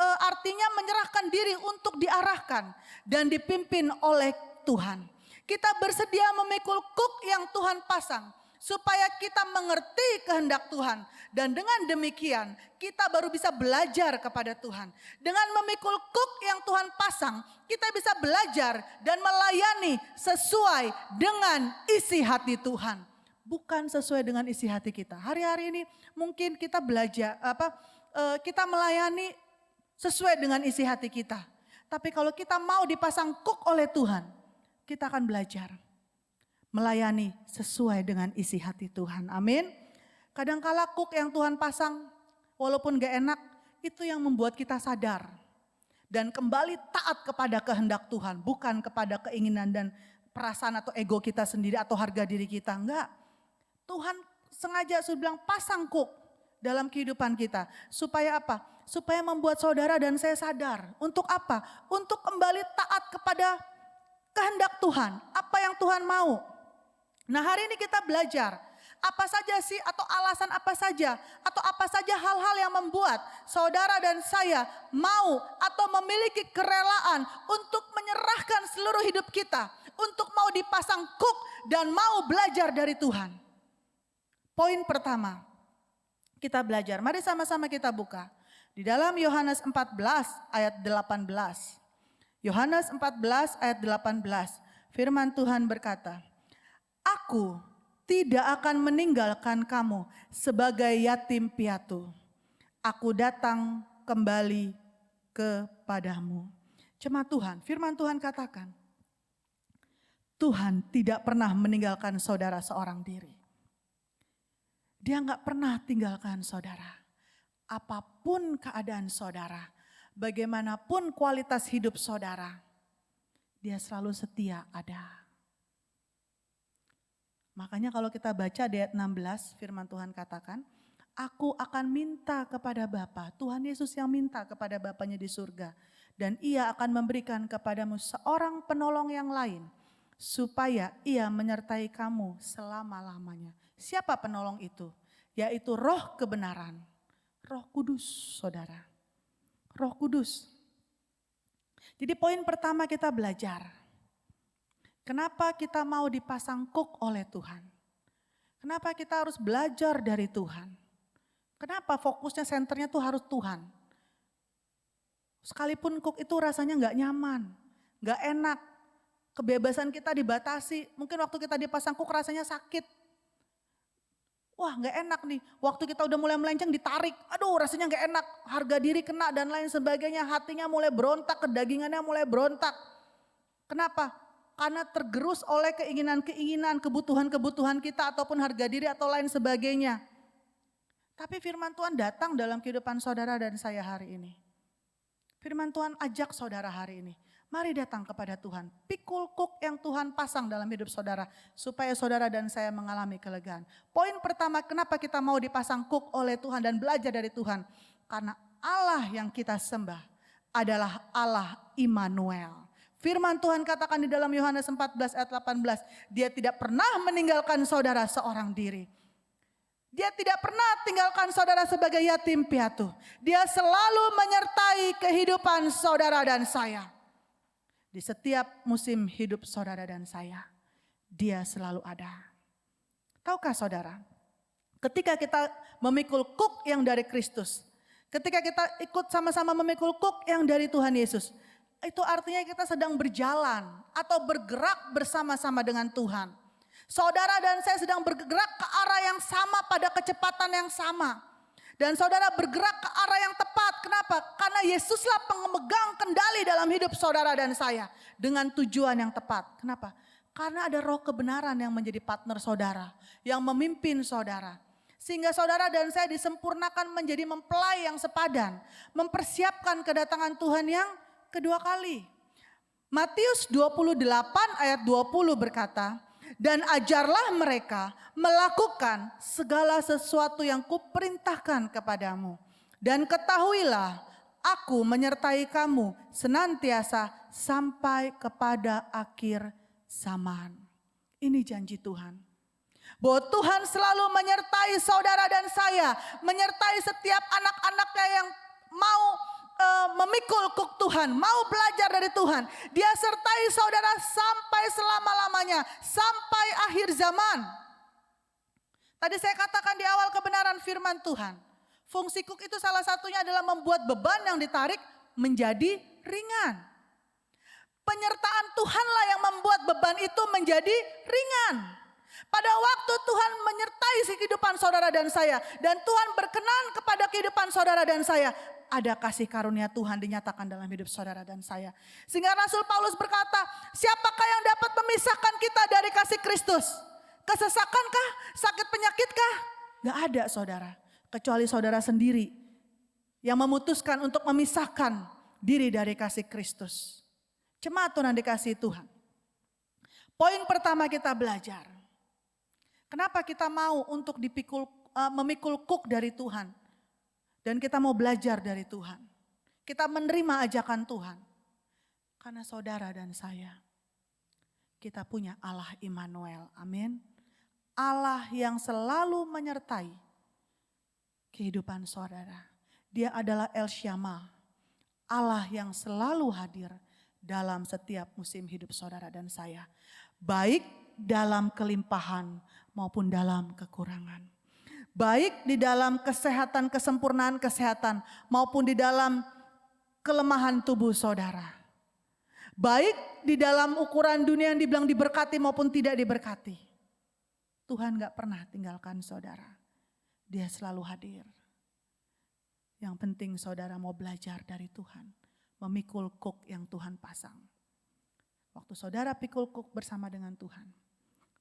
S5: artinya menyerahkan diri untuk diarahkan dan dipimpin oleh Tuhan. Kita bersedia memikul kuk yang Tuhan pasang supaya kita mengerti kehendak Tuhan. Dan dengan demikian kita baru bisa belajar kepada Tuhan. Dengan memikul kuk yang Tuhan pasang kita bisa belajar dan melayani sesuai dengan isi hati Tuhan. bukan sesuai dengan isi hati kita. Hari-hari ini mungkin kita belajar kita melayani sesuai dengan isi hati kita. Tapi kalau kita mau dipasang kuk oleh Tuhan, kita akan belajar melayani sesuai dengan isi hati Tuhan. Amin. Kadangkala kuk yang Tuhan pasang walaupun gak enak, itu yang membuat kita sadar. Dan kembali taat kepada kehendak Tuhan, bukan kepada keinginan dan perasaan atau ego kita sendiri atau harga diri kita. Enggak. Tuhan sengaja sudah bilang pasang kuk dalam kehidupan kita. Supaya apa? Supaya membuat saudara dan saya sadar. Untuk apa? Untuk kembali taat kepada kehendak Tuhan. Apa yang Tuhan mau. Nah, hari ini kita belajar. Apa saja sih atau alasan apa saja atau apa saja hal-hal yang membuat saudara dan saya mau atau memiliki kerelaan untuk menyerahkan seluruh hidup kita. Untuk mau dipasang kuk dan mau belajar dari Tuhan. Poin pertama, kita belajar. Mari sama-sama kita buka. Di dalam Yohanes 14 ayat 18. Yohanes 14 ayat 18. Firman Tuhan berkata, Aku tidak akan meninggalkan kamu sebagai yatim piatu. Aku datang kembali kepadamu. Jemaat Tuhan, firman Tuhan katakan, Tuhan tidak pernah meninggalkan saudara seorang diri. Dia gak pernah tinggalkan saudara. Apapun keadaan saudara, bagaimanapun kualitas hidup saudara, dia selalu setia ada. Makanya kalau kita baca di ayat 16 firman Tuhan katakan, Aku akan minta kepada Bapa, Tuhan Yesus yang minta kepada Bapanya di surga. Dan ia akan memberikan kepadamu seorang penolong yang lain, supaya ia menyertai kamu selama-lamanya. Siapa penolong itu? Yaitu Roh kebenaran, Roh Kudus saudara. Roh Kudus. Jadi poin pertama kita belajar. Kenapa kita mau dipasang kuk oleh Tuhan? Kenapa kita harus belajar dari Tuhan? Kenapa fokusnya senternya tuh harus Tuhan? Sekalipun kuk itu rasanya gak nyaman, gak enak. Kebebasan kita dibatasi, mungkin waktu kita dipasang kuk rasanya sakit. Wah gak enak nih, waktu kita udah mulai melenceng ditarik, aduh rasanya gak enak. Harga diri kena dan lain sebagainya, hatinya mulai berontak, kedagingannya mulai berontak. Kenapa? Karena tergerus oleh keinginan-keinginan, kebutuhan-kebutuhan kita ataupun harga diri atau lain sebagainya. Tapi firman Tuhan datang dalam kehidupan saudara dan saya hari ini. Firman Tuhan ajak saudara hari ini. Mari datang kepada Tuhan. Pikul kuk yang Tuhan pasang dalam hidup saudara. Supaya saudara dan saya mengalami kelegaan. Poin pertama kenapa kita mau dipasang kuk oleh Tuhan dan belajar dari Tuhan. Karena Allah yang kita sembah adalah Allah Immanuel. Firman Tuhan katakan di dalam Yohanes 14 ayat 18. Dia tidak pernah meninggalkan saudara seorang diri. Dia tidak pernah tinggalkan saudara sebagai yatim piatu. Dia selalu menyertai kehidupan saudara dan saya. Di setiap musim hidup saudara dan saya, dia selalu ada. Tahukah saudara, ketika kita memikul kuk yang dari Kristus, ketika kita ikut sama-sama memikul kuk yang dari Tuhan Yesus, itu artinya kita sedang berjalan atau bergerak bersama-sama dengan Tuhan. Saudara dan saya sedang bergerak ke arah yang sama pada kecepatan yang sama. Dan saudara bergerak ke arah yang tepat. Kenapa? Karena Yesuslah pemegang kendali dalam hidup saudara dan saya. Dengan tujuan yang tepat. Kenapa? Karena ada Roh kebenaran yang menjadi partner saudara. Yang memimpin saudara. Sehingga saudara dan saya disempurnakan menjadi mempelai yang sepadan. Mempersiapkan kedatangan Tuhan yang kedua kali. Matius 28 ayat 20 berkata, dan ajarlah mereka melakukan segala sesuatu yang kuperintahkan kepadamu. Dan ketahuilah aku menyertai kamu senantiasa sampai kepada akhir zaman. Ini janji Tuhan. Bahwa Tuhan selalu menyertai saudara dan saya. Menyertai setiap anak-anaknya yang mau memikul kuk Tuhan, mau belajar dari Tuhan. Dia sertai saudara sampai selama-lamanya, sampai akhir zaman. Tadi saya katakan di awal kebenaran firman Tuhan. Fungsi kuk itu salah satunya adalah membuat beban yang ditarik menjadi ringan. Penyertaan Tuhanlah yang membuat beban itu menjadi ringan. Pada waktu Tuhan menyertai kehidupan saudara dan saya, dan Tuhan berkenan kepada kehidupan saudara dan saya, ada kasih karunia Tuhan dinyatakan dalam hidup saudara dan saya. Sehingga Rasul Paulus berkata, siapakah yang dapat memisahkan kita dari kasih Kristus? Kesesakankah? Sakit penyakitkah? Gak ada saudara, kecuali saudara sendiri yang memutuskan untuk memisahkan diri dari kasih Kristus. Jemaat Tuhan dikasihi Tuhan. Poin pertama kita belajar. Kenapa kita mau untuk memikul kuk dari Tuhan? Dan kita mau belajar dari Tuhan. Kita menerima ajakan Tuhan. Karena saudara dan saya, kita punya Allah Immanuel. Amin. Allah yang selalu menyertai kehidupan saudara. Dia adalah El Shammah. Allah yang selalu hadir dalam setiap musim hidup saudara dan saya. Baik dalam kelimpahan maupun dalam kekurangan. Baik di dalam kesehatan, kesempurnaan kesehatan maupun di dalam kelemahan tubuh saudara. Baik di dalam ukuran dunia yang dibilang diberkati maupun tidak diberkati. Tuhan gak pernah tinggalkan saudara. Dia selalu hadir. Yang penting saudara mau belajar dari Tuhan. Memikul kuk yang Tuhan pasang. Waktu saudara pikul kuk bersama dengan Tuhan.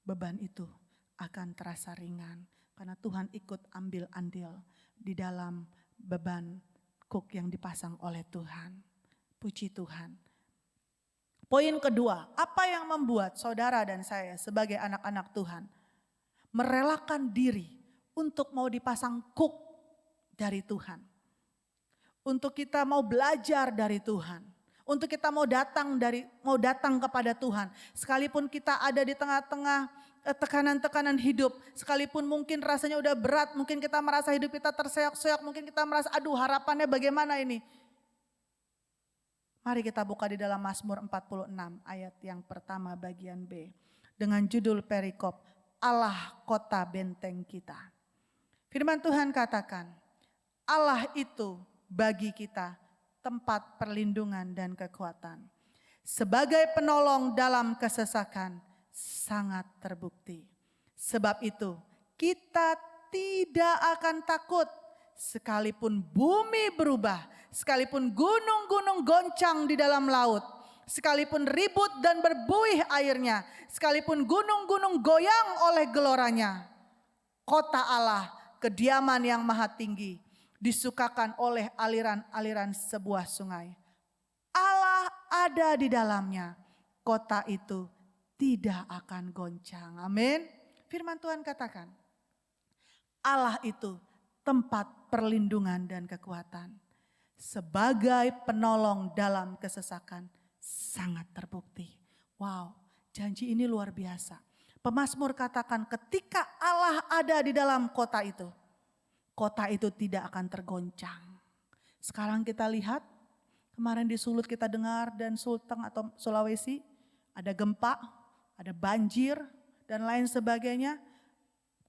S5: Beban itu akan terasa ringan. Karena Tuhan ikut ambil andil di dalam beban kuk yang dipasang oleh Tuhan. Puji Tuhan. Poin kedua, apa yang membuat saudara dan saya sebagai anak-anak Tuhan merelakan diri untuk mau dipasang kuk dari Tuhan. Untuk kita mau belajar dari Tuhan. Untuk kita mau datang kepada Tuhan. Sekalipun kita ada di tengah-tengah tekanan-tekanan hidup. Sekalipun mungkin rasanya udah berat. Mungkin kita merasa hidup kita terseok-seok. Mungkin kita merasa aduh harapannya bagaimana ini. Mari kita buka di dalam Mazmur 46 ayat yang pertama bagian B. Dengan judul perikop Allah kota benteng kita. Firman Tuhan katakan Allah itu bagi kita tempat perlindungan dan kekuatan. Sebagai penolong dalam kesesakan sangat terbukti. Sebab itu kita tidak akan takut sekalipun bumi berubah, sekalipun gunung-gunung goncang di dalam laut, sekalipun ribut dan berbuih airnya, sekalipun gunung-gunung goyang oleh geloranya. Kota Allah, kediaman yang maha tinggi, disukakan oleh aliran-aliran sebuah sungai. Allah ada di dalamnya, kota itu tidak akan goncang. Amin. Firman Tuhan katakan, Allah itu tempat perlindungan dan kekuatan. Sebagai penolong dalam kesesakan sangat terbukti. Wow, janji ini luar biasa. Pemazmur katakan ketika Allah ada di dalam kota itu tidak akan tergoncang. Sekarang kita lihat, kemarin di Sulut kita dengar dan Sulteng atau Sulawesi, ada gempa, ada banjir dan lain sebagainya.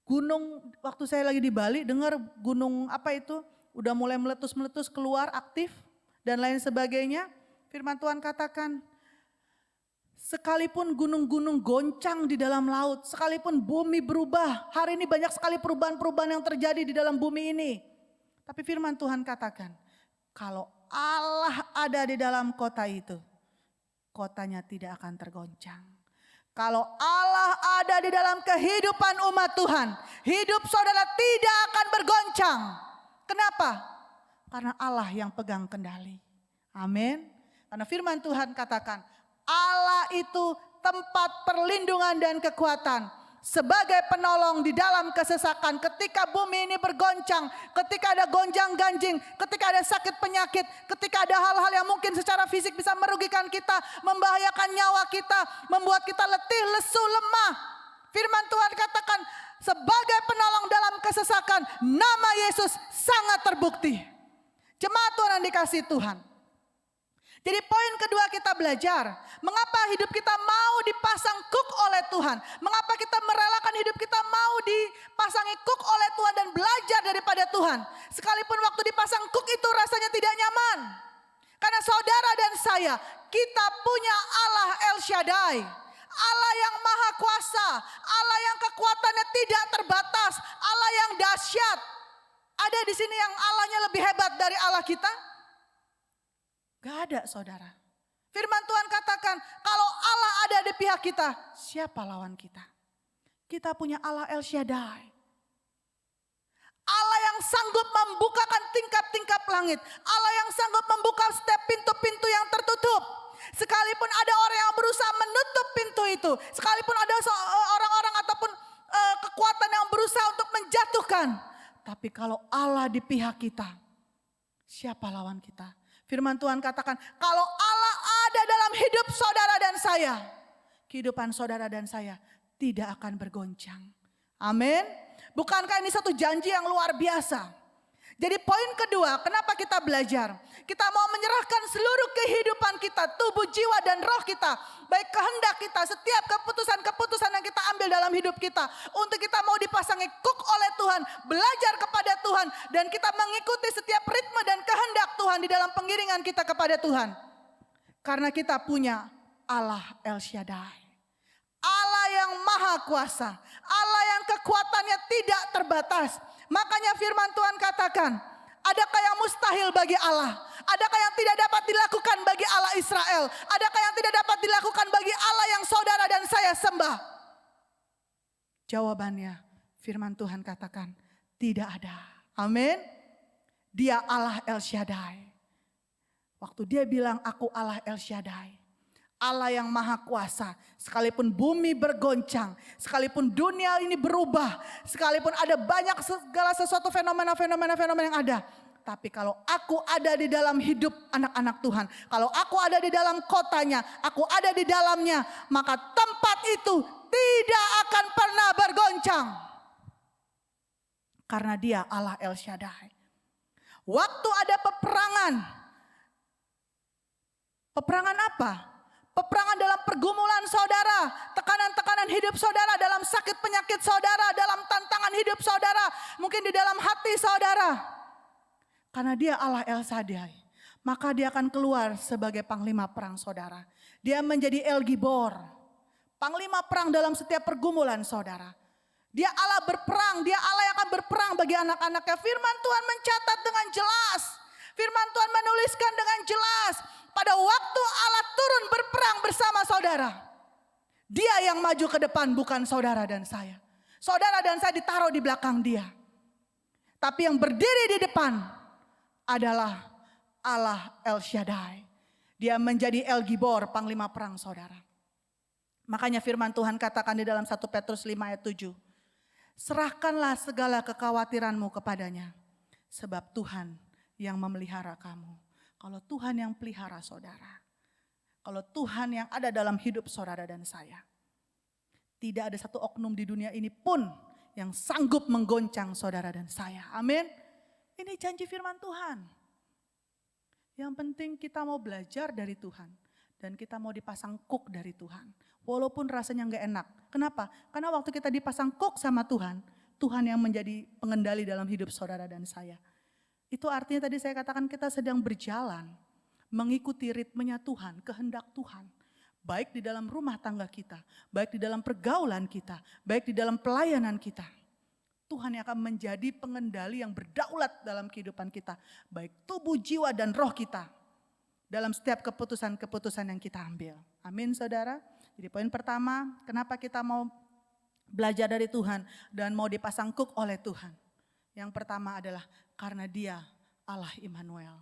S5: Gunung, waktu saya lagi di Bali dengar gunung apa itu, udah mulai meletus-meletus keluar aktif dan lain sebagainya. Firman Tuhan katakan, sekalipun gunung-gunung goncang di dalam laut, sekalipun bumi berubah. Hari ini banyak sekali perubahan-perubahan yang terjadi di dalam bumi ini. Tapi firman Tuhan katakan, kalau Allah ada di dalam kota itu, kotanya tidak akan tergoncang. Kalau Allah ada di dalam kehidupan umat Tuhan, hidup saudara tidak akan bergoncang. Kenapa? Karena Allah yang pegang kendali. Amin. Karena firman Tuhan katakan, Allah itu tempat perlindungan dan kekuatan. Sebagai penolong di dalam kesesakan, ketika bumi ini bergoncang, ketika ada gonjang ganjing, ketika ada sakit penyakit, ketika ada hal-hal yang mungkin secara fisik bisa merugikan kita, membahayakan nyawa kita, membuat kita letih, lesu, lemah. Firman Tuhan katakan, sebagai penolong dalam kesesakan, nama Yesus sangat terbukti. Jemaat Tuhan yang dikasihi Tuhan. Jadi poin kedua kita belajar, mengapa hidup kita mau dipasang kuk oleh Tuhan. Mengapa kita merelakan hidup kita mau dipasangi kuk oleh Tuhan dan belajar daripada Tuhan. Sekalipun waktu dipasang kuk itu rasanya tidak nyaman. Karena saudara dan saya, kita punya Allah El Shaddai. Allah yang maha kuasa, Allah yang kekuatannya tidak terbatas, Allah yang dahsyat. Ada di sini yang Allahnya lebih hebat dari Allah kita? Gak ada, saudara. Firman Tuhan katakan, kalau Allah ada di pihak kita, siapa lawan kita? Kita punya Allah El Shaddai. Allah yang sanggup membukakan tingkap-tingkap langit. Allah yang sanggup membuka setiap pintu-pintu yang tertutup. Sekalipun ada orang yang berusaha menutup pintu itu. Sekalipun ada orang-orang ataupun kekuatan yang berusaha untuk menjatuhkan. Tapi kalau Allah di pihak kita, siapa lawan kita? Firman Tuhan katakan, kalau Allah ada dalam hidup saudara dan saya, kehidupan saudara dan saya tidak akan bergoncang. Amin. Bukankah ini satu janji yang luar biasa? Jadi poin kedua, kenapa kita belajar? Kita mau menyerahkan seluruh kehidupan kita, tubuh, jiwa, dan roh kita. Baik kehendak kita, setiap keputusan-keputusan yang kita ambil dalam hidup kita. Untuk kita mau dipasangi kuk oleh Tuhan, belajar kepada Tuhan. Dan kita mengikuti setiap ritme dan kehendak Tuhan di dalam pengiringan kita kepada Tuhan. Karena kita punya Allah El Shaddai. Allah yang maha kuasa, Allah yang kekuatannya tidak terbatas. Makanya firman Tuhan katakan, adakah yang mustahil bagi Allah? Adakah yang tidak dapat dilakukan bagi Allah Israel? Adakah yang tidak dapat dilakukan bagi Allah yang saudara dan saya sembah? Jawabannya, firman Tuhan katakan, tidak ada. Amin. Dia Allah El Shaddai. Waktu dia bilang, aku Allah El Shaddai. Allah yang maha kuasa, sekalipun bumi bergoncang, sekalipun dunia ini berubah, sekalipun ada banyak segala sesuatu fenomena yang ada. Tapi kalau aku ada di dalam hidup anak-anak Tuhan, kalau aku ada di dalam kotanya, aku ada di dalamnya, maka tempat itu tidak akan pernah bergoncang. Karena dia Allah El Shaddai. Waktu ada peperangan apa? Peperangan dalam pergumulan saudara, tekanan-tekanan hidup saudara, dalam sakit penyakit saudara, dalam tantangan hidup saudara, mungkin di dalam hati saudara. Karena dia Allah El Shaddai, maka dia akan keluar sebagai panglima perang saudara. Dia menjadi El Gibor, panglima perang dalam setiap pergumulan saudara. Dia Allah berperang, dia Allah yang akan berperang bagi anak-anaknya. Firman Tuhan mencatat dengan jelas, firman Tuhan menuliskan dengan jelas. Pada waktu Allah turun berperang bersama saudara, dia yang maju ke depan, bukan saudara dan saya. Saudara dan saya ditaruh di belakang dia. Tapi yang berdiri di depan adalah Allah El Shaddai. Dia menjadi El Gibor, panglima perang saudara. Makanya firman Tuhan katakan di dalam 1 Petrus 5 ayat 7. Serahkanlah segala kekhawatiranmu kepadanya, sebab Tuhan yang memelihara kamu. Kalau Tuhan yang pelihara saudara, kalau Tuhan yang ada dalam hidup saudara dan saya, tidak ada satu oknum di dunia ini pun yang sanggup menggoncang saudara dan saya. Amin. Ini janji firman Tuhan. Yang penting kita mau belajar dari Tuhan dan kita mau dipasang kuk dari Tuhan. Walaupun rasanya gak enak. Kenapa? Karena waktu kita dipasang kuk sama Tuhan, Tuhan yang menjadi pengendali dalam hidup saudara dan saya. Itu artinya tadi saya katakan kita sedang berjalan mengikuti ritmenya Tuhan, kehendak Tuhan. Baik di dalam rumah tangga kita, baik di dalam pergaulan kita, baik di dalam pelayanan kita. Tuhan yang akan menjadi pengendali yang berdaulat dalam kehidupan kita. Baik tubuh, jiwa, dan roh kita. Dalam setiap keputusan-keputusan yang kita ambil. Amin saudara. Jadi poin pertama, kenapa kita mau belajar dari Tuhan dan mau dipasang kuk oleh Tuhan. Yang pertama adalah karena dia Allah Immanuel.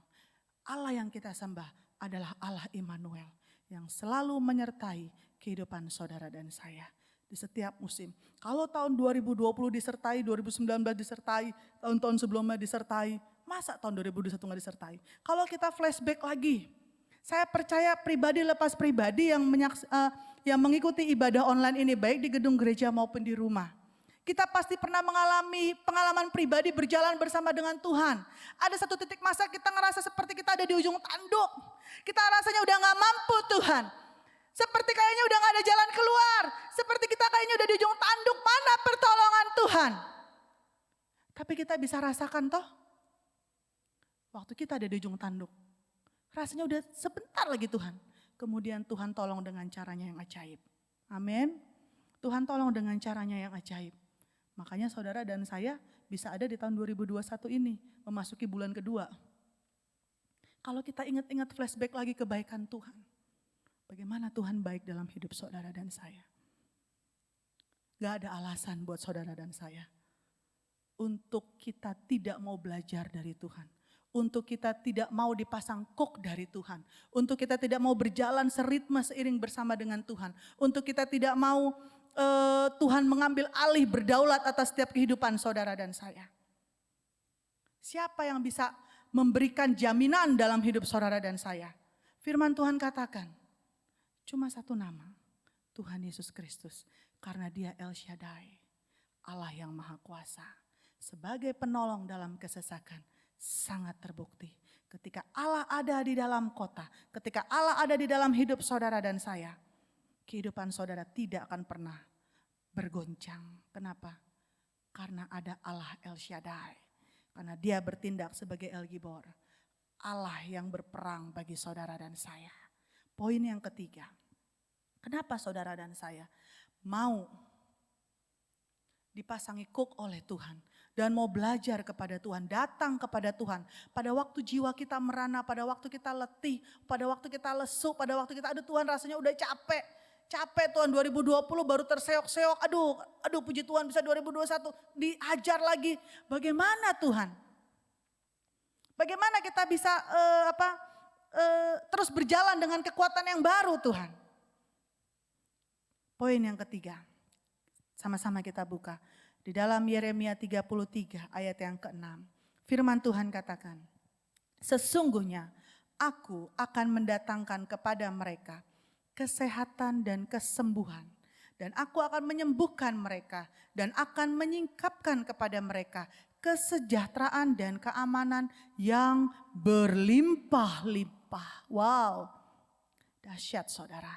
S5: Allah yang kita sembah adalah Allah Immanuel yang selalu menyertai kehidupan saudara dan saya di setiap musim. Kalau tahun 2020 disertai, 2019 disertai, tahun-tahun sebelumnya disertai, masa tahun 2021 nggak disertai? Kalau kita flashback lagi, saya percaya pribadi lepas pribadi yang mengikuti ibadah online ini baik di gedung gereja maupun di rumah. Kita pasti pernah mengalami pengalaman pribadi berjalan bersama dengan Tuhan. Ada satu titik masa kita ngerasa seperti kita ada di ujung tanduk. Kita rasanya udah gak mampu Tuhan. Seperti kayaknya udah gak ada jalan keluar. Seperti kita kayaknya udah di ujung tanduk, mana pertolongan Tuhan. Tapi kita bisa rasakan toh. Waktu kita ada di ujung tanduk. Rasanya udah sebentar lagi Tuhan. Kemudian Tuhan tolong dengan caranya yang ajaib. Amin. Tuhan tolong dengan caranya yang ajaib. Makanya saudara dan saya bisa ada di tahun 2021 ini, memasuki bulan kedua. Kalau kita ingat-ingat flashback lagi kebaikan Tuhan. Bagaimana Tuhan baik dalam hidup saudara dan saya. Gak ada alasan buat saudara dan saya untuk kita tidak mau belajar dari Tuhan. Untuk kita tidak mau dipasang kok dari Tuhan. Untuk kita tidak mau berjalan seritme seiring bersama dengan Tuhan. Untuk kita tidak mau Tuhan mengambil alih berdaulat atas setiap kehidupan saudara dan saya. Siapa yang bisa memberikan jaminan dalam hidup saudara dan saya? Firman Tuhan katakan, cuma satu nama, Tuhan Yesus Kristus. Karena dia El Shaddai, Allah yang Maha Kuasa. Sebagai penolong dalam kesesakan, sangat terbukti. Ketika Allah ada di dalam kota, ketika Allah ada di dalam hidup saudara dan saya, kehidupan saudara tidak akan pernah bergoncang. Kenapa? Karena ada Allah El Shaddai. Karena dia bertindak sebagai El Gibor. Allah yang berperang bagi saudara dan saya. Poin yang ketiga. Kenapa saudara dan saya mau dipasangi kuk oleh Tuhan. Dan mau belajar kepada Tuhan, datang kepada Tuhan. Pada waktu jiwa kita merana, pada waktu kita letih, pada waktu kita lesu, pada waktu kita aduh Tuhan rasanya udah capek. Capek Tuhan 2020 baru terseok-seok, aduh puji Tuhan bisa 2021 dihajar lagi. Bagaimana Tuhan? Bagaimana kita bisa terus berjalan dengan kekuatan yang baru Tuhan? Poin yang ketiga, sama-sama kita buka. Di dalam Yeremia 33 ayat yang ke-6. Firman Tuhan katakan, sesungguhnya aku akan mendatangkan kepada mereka kesehatan dan kesembuhan. Dan aku akan menyembuhkan mereka dan akan menyingkapkan kepada mereka kesejahteraan dan keamanan yang berlimpah-limpah. Wow, dahsyat saudara.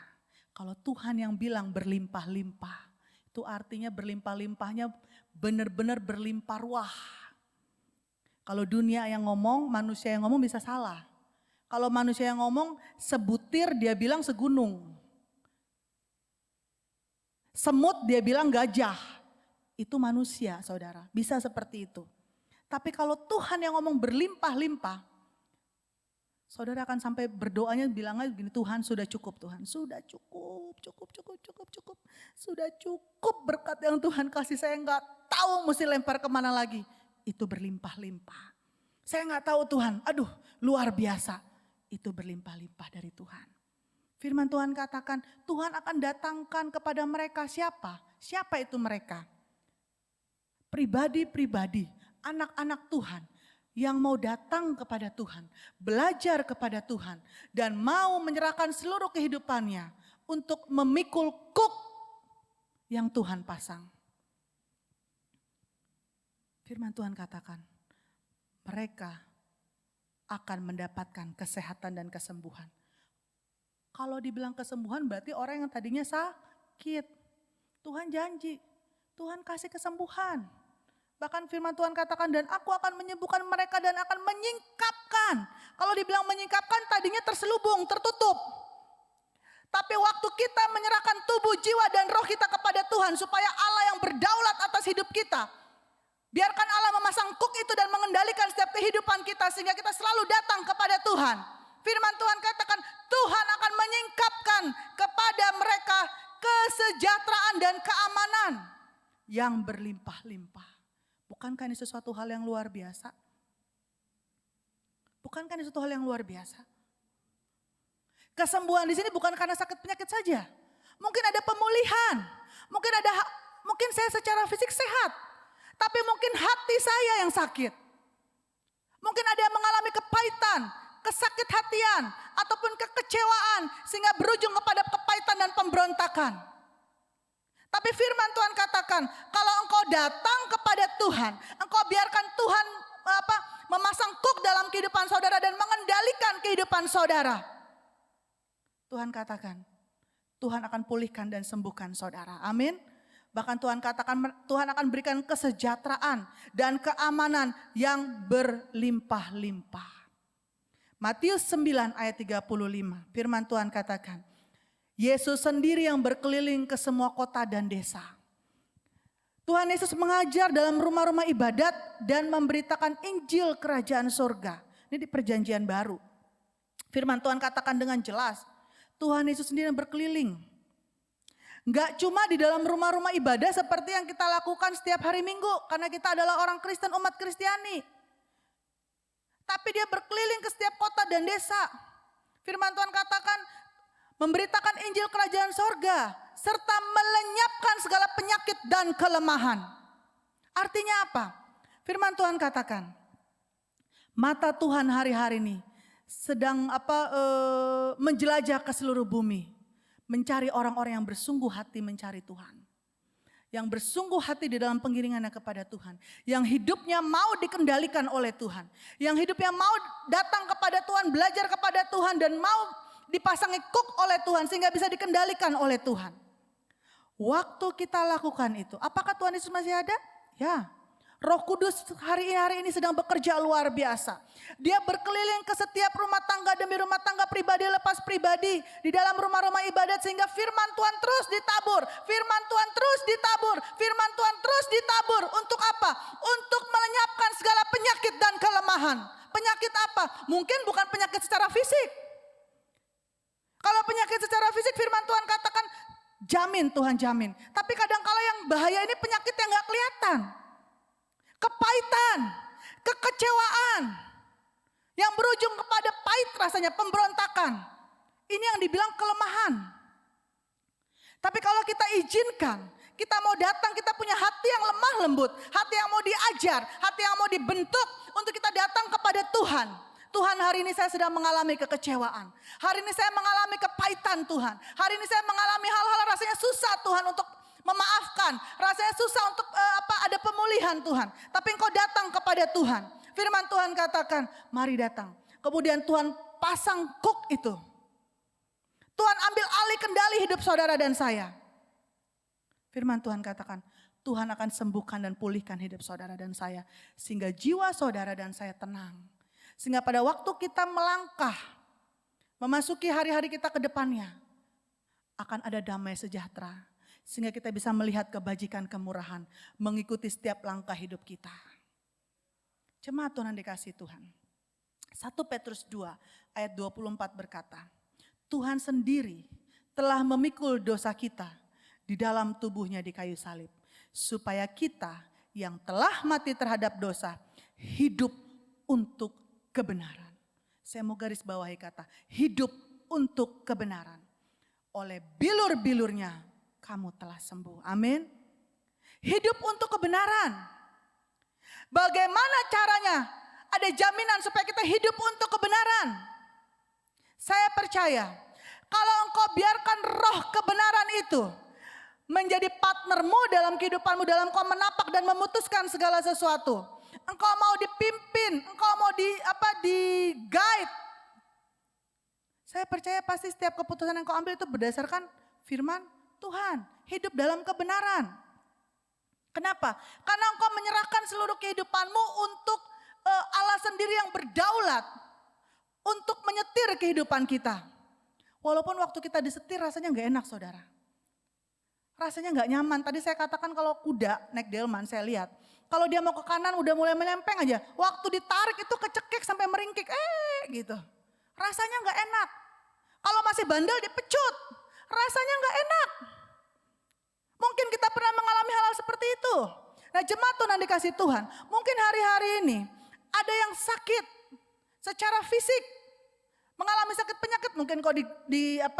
S5: Kalau Tuhan yang bilang berlimpah-limpah, itu artinya berlimpah-limpahnya benar-benar berlimpah ruah. Kalau dunia yang ngomong, manusia yang ngomong bisa salah. Kalau manusia yang ngomong sebutir dia bilang segunung. Semut dia bilang gajah. Itu manusia saudara, bisa seperti itu. Tapi kalau Tuhan yang ngomong berlimpah-limpah, saudara akan sampai berdoanya bilangnya begini, Tuhan sudah cukup Tuhan. Sudah cukup. Sudah cukup berkat yang Tuhan kasih, saya enggak tahu mesti lempar kemana lagi. Itu berlimpah-limpah. Saya enggak tahu Tuhan, aduh luar biasa. Itu berlimpah-limpah dari Tuhan. Firman Tuhan katakan Tuhan akan datangkan kepada mereka siapa? Siapa itu mereka? Pribadi-pribadi, anak-anak Tuhan yang mau datang kepada Tuhan, belajar kepada Tuhan, dan mau menyerahkan seluruh kehidupannya untuk memikul kuk yang Tuhan pasang. Firman Tuhan katakan, mereka akan mendapatkan kesehatan dan kesembuhan. Kalau dibilang kesembuhan berarti orang yang tadinya sakit. Tuhan janji, Tuhan kasih kesembuhan. Bahkan firman Tuhan katakan, dan aku akan menyembuhkan mereka dan akan menyingkapkan. Kalau dibilang menyingkapkan tadinya terselubung, tertutup. Tapi waktu kita menyerahkan tubuh, jiwa dan roh kita kepada Tuhan supaya Allah yang berdaulat atas hidup kita. Biarkan Allah memasang kuk itu dan mengendalikan setiap kehidupan kita sehingga kita selalu datang kepada Tuhan. Firman Tuhan katakan Tuhan akan menyingkapkan kepada mereka kesejahteraan dan keamanan yang berlimpah-limpah. Bukankah ini sesuatu hal yang luar biasa? Bukankah ini sesuatu hal yang luar biasa? Kesembuhan di sini bukan karena sakit penyakit saja. Mungkin ada pemulihan. Mungkin saya secara fisik sehat. Tapi mungkin hati saya yang sakit. Mungkin ada yang mengalami kepahitan, kesakit hatian, ataupun kekecewaan. Sehingga berujung kepada kepahitan dan pemberontakan. Tapi firman Tuhan katakan, kalau engkau datang kepada Tuhan, engkau biarkan Tuhan memasang kuk dalam kehidupan saudara dan mengendalikan kehidupan saudara. Tuhan katakan, Tuhan akan pulihkan dan sembuhkan saudara. Amin. Bahkan Tuhan katakan Tuhan akan berikan kesejahteraan dan keamanan yang berlimpah-limpah. Matius 9 ayat 35, firman Tuhan katakan, Yesus sendiri yang berkeliling ke semua kota dan desa. Tuhan Yesus mengajar dalam rumah-rumah ibadat dan memberitakan Injil kerajaan surga. Ini di perjanjian baru. Firman Tuhan katakan dengan jelas, Tuhan Yesus sendiri yang berkeliling. Enggak cuma di dalam rumah-rumah ibadah seperti yang kita lakukan setiap hari Minggu. Karena kita adalah orang Kristen, umat Kristiani. Tapi dia berkeliling ke setiap kota dan desa. Firman Tuhan katakan memberitakan Injil kerajaan sorga. Serta melenyapkan segala penyakit dan kelemahan. Artinya apa? Firman Tuhan katakan, mata Tuhan hari-hari ini sedang menjelajah ke seluruh bumi. Mencari orang-orang yang bersungguh hati mencari Tuhan. Yang bersungguh hati di dalam pengiringannya kepada Tuhan. Yang hidupnya mau dikendalikan oleh Tuhan. Yang hidupnya mau datang kepada Tuhan, belajar kepada Tuhan dan mau dipasangi kuk oleh Tuhan sehingga bisa dikendalikan oleh Tuhan. Waktu kita lakukan itu, apakah Tuhan Yesus masih ada? Ya. Roh Kudus hari ini sedang bekerja luar biasa. Dia berkeliling ke setiap rumah tangga demi rumah tangga, pribadi lepas pribadi. Di dalam rumah-rumah ibadat sehingga firman Tuhan terus ditabur. Firman Tuhan terus ditabur. Firman Tuhan terus ditabur. Untuk apa? Untuk melenyapkan segala penyakit dan kelemahan. Penyakit apa? Mungkin bukan penyakit secara fisik. Kalau penyakit secara fisik firman Tuhan katakan jamin, Tuhan jamin. Tapi kadang-kala yang bahaya ini penyakit yang gak kelihatan. Kepahitan, kekecewaan, yang berujung kepada pahit rasanya, pemberontakan. Ini yang dibilang kelemahan. Tapi kalau kita izinkan, kita mau datang, kita punya hati yang lemah lembut, hati yang mau diajar, hati yang mau dibentuk untuk kita datang kepada Tuhan. Tuhan, hari ini saya sedang mengalami kekecewaan. Hari ini saya mengalami kepahitan Tuhan. Hari ini saya mengalami hal-hal rasanya susah Tuhan untuk memaafkan, rasanya susah untuk ada pemulihan Tuhan. Tapi engkau datang kepada Tuhan. Firman Tuhan katakan, mari datang. Kemudian Tuhan pasang kuk itu. Tuhan ambil alih kendali hidup saudara dan saya. Firman Tuhan katakan, Tuhan akan sembuhkan dan pulihkan hidup saudara dan saya. Sehingga jiwa saudara dan saya tenang. Sehingga pada waktu kita melangkah, memasuki hari-hari kita ke depannya, akan ada damai sejahtera. Sehingga kita bisa melihat kebajikan, kemurahan, mengikuti setiap langkah hidup kita. Jemaat Tuhan yang dikasihi Tuhan. 1 Petrus 2 ayat 24 berkata, Tuhan sendiri telah memikul dosa kita di dalam tubuhnya di kayu salib. Supaya kita yang telah mati terhadap dosa, hidup untuk kebenaran. Saya mau garis bawahi kata, hidup untuk kebenaran. Oleh bilur-bilurnya, kamu telah sembuh. Amin. Hidup untuk kebenaran. Bagaimana caranya? Ada jaminan supaya kita hidup untuk kebenaran. Saya percaya kalau engkau biarkan roh kebenaran itu menjadi partnermu dalam kehidupanmu, dalam kau menapak dan memutuskan segala sesuatu. Engkau mau dipimpin, engkau mau di-guide. Saya percaya pasti setiap keputusan yang kau ambil itu berdasarkan firman Tuhan, hidup dalam kebenaran. Kenapa? Karena engkau menyerahkan seluruh kehidupanmu untuk Allah sendiri yang berdaulat. Untuk menyetir kehidupan kita. Walaupun waktu kita disetir rasanya gak enak saudara. Rasanya gak nyaman. Tadi saya katakan kalau kuda naik delman saya lihat. Kalau dia mau ke kanan udah mulai melempeng aja. Waktu ditarik itu kecekik sampai meringkik. Gitu. Rasanya gak enak. Kalau masih bandel dipecut. Rasanya gak enak. Mungkin kita pernah mengalami hal-hal seperti itu. Nah jemaat Tuhan yang dikasih Tuhan. Mungkin hari-hari ini ada yang sakit secara fisik. Mengalami sakit penyakit. Mungkin kau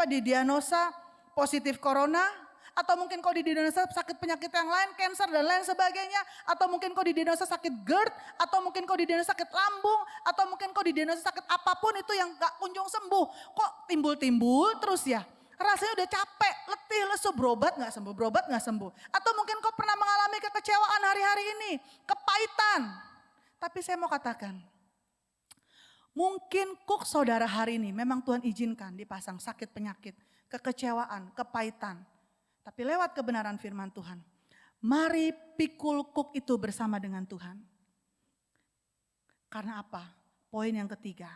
S5: didiagnosa positif corona. Atau mungkin kau didiagnosa sakit penyakit yang lain, kanker dan lain sebagainya. Atau mungkin kau didiagnosa sakit GERD. Atau mungkin kau didiagnosa sakit lambung. Atau mungkin kau didiagnosa sakit apapun itu yang gak kunjung sembuh. Kok timbul-timbul terus ya? Rasanya udah capek, letih, lesu, berobat gak sembuh, berobat gak sembuh. Atau mungkin kau pernah mengalami kekecewaan hari-hari ini, kepahitan. Tapi saya mau katakan, mungkin kuk saudara hari ini memang Tuhan izinkan dipasang sakit penyakit, kekecewaan, kepahitan. Tapi lewat kebenaran firman Tuhan, mari pikul kuk itu bersama dengan Tuhan. Karena apa? Poin yang ketiga,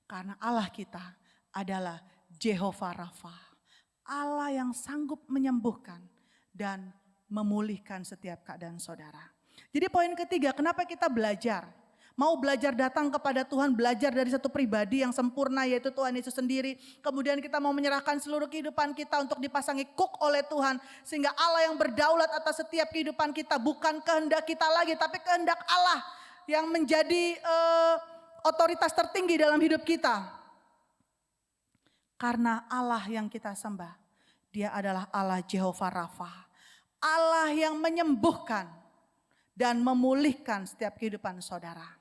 S5: karena Allah kita adalah Jehovah Rafa. Allah yang sanggup menyembuhkan dan memulihkan setiap keadaan saudara. Jadi poin ketiga, kenapa kita belajar? Mau belajar datang kepada Tuhan, belajar dari satu pribadi yang sempurna yaitu Tuhan Yesus sendiri. Kemudian kita mau menyerahkan seluruh kehidupan kita untuk dipasangi kuk oleh Tuhan. Sehingga Allah yang berdaulat atas setiap kehidupan kita, bukan kehendak kita lagi, tapi kehendak Allah yang menjadi otoritas tertinggi dalam hidup kita. Karena Allah yang kita sembah, Dia adalah Allah Jehovah Rafa. Allah yang menyembuhkan dan memulihkan setiap kehidupan saudara.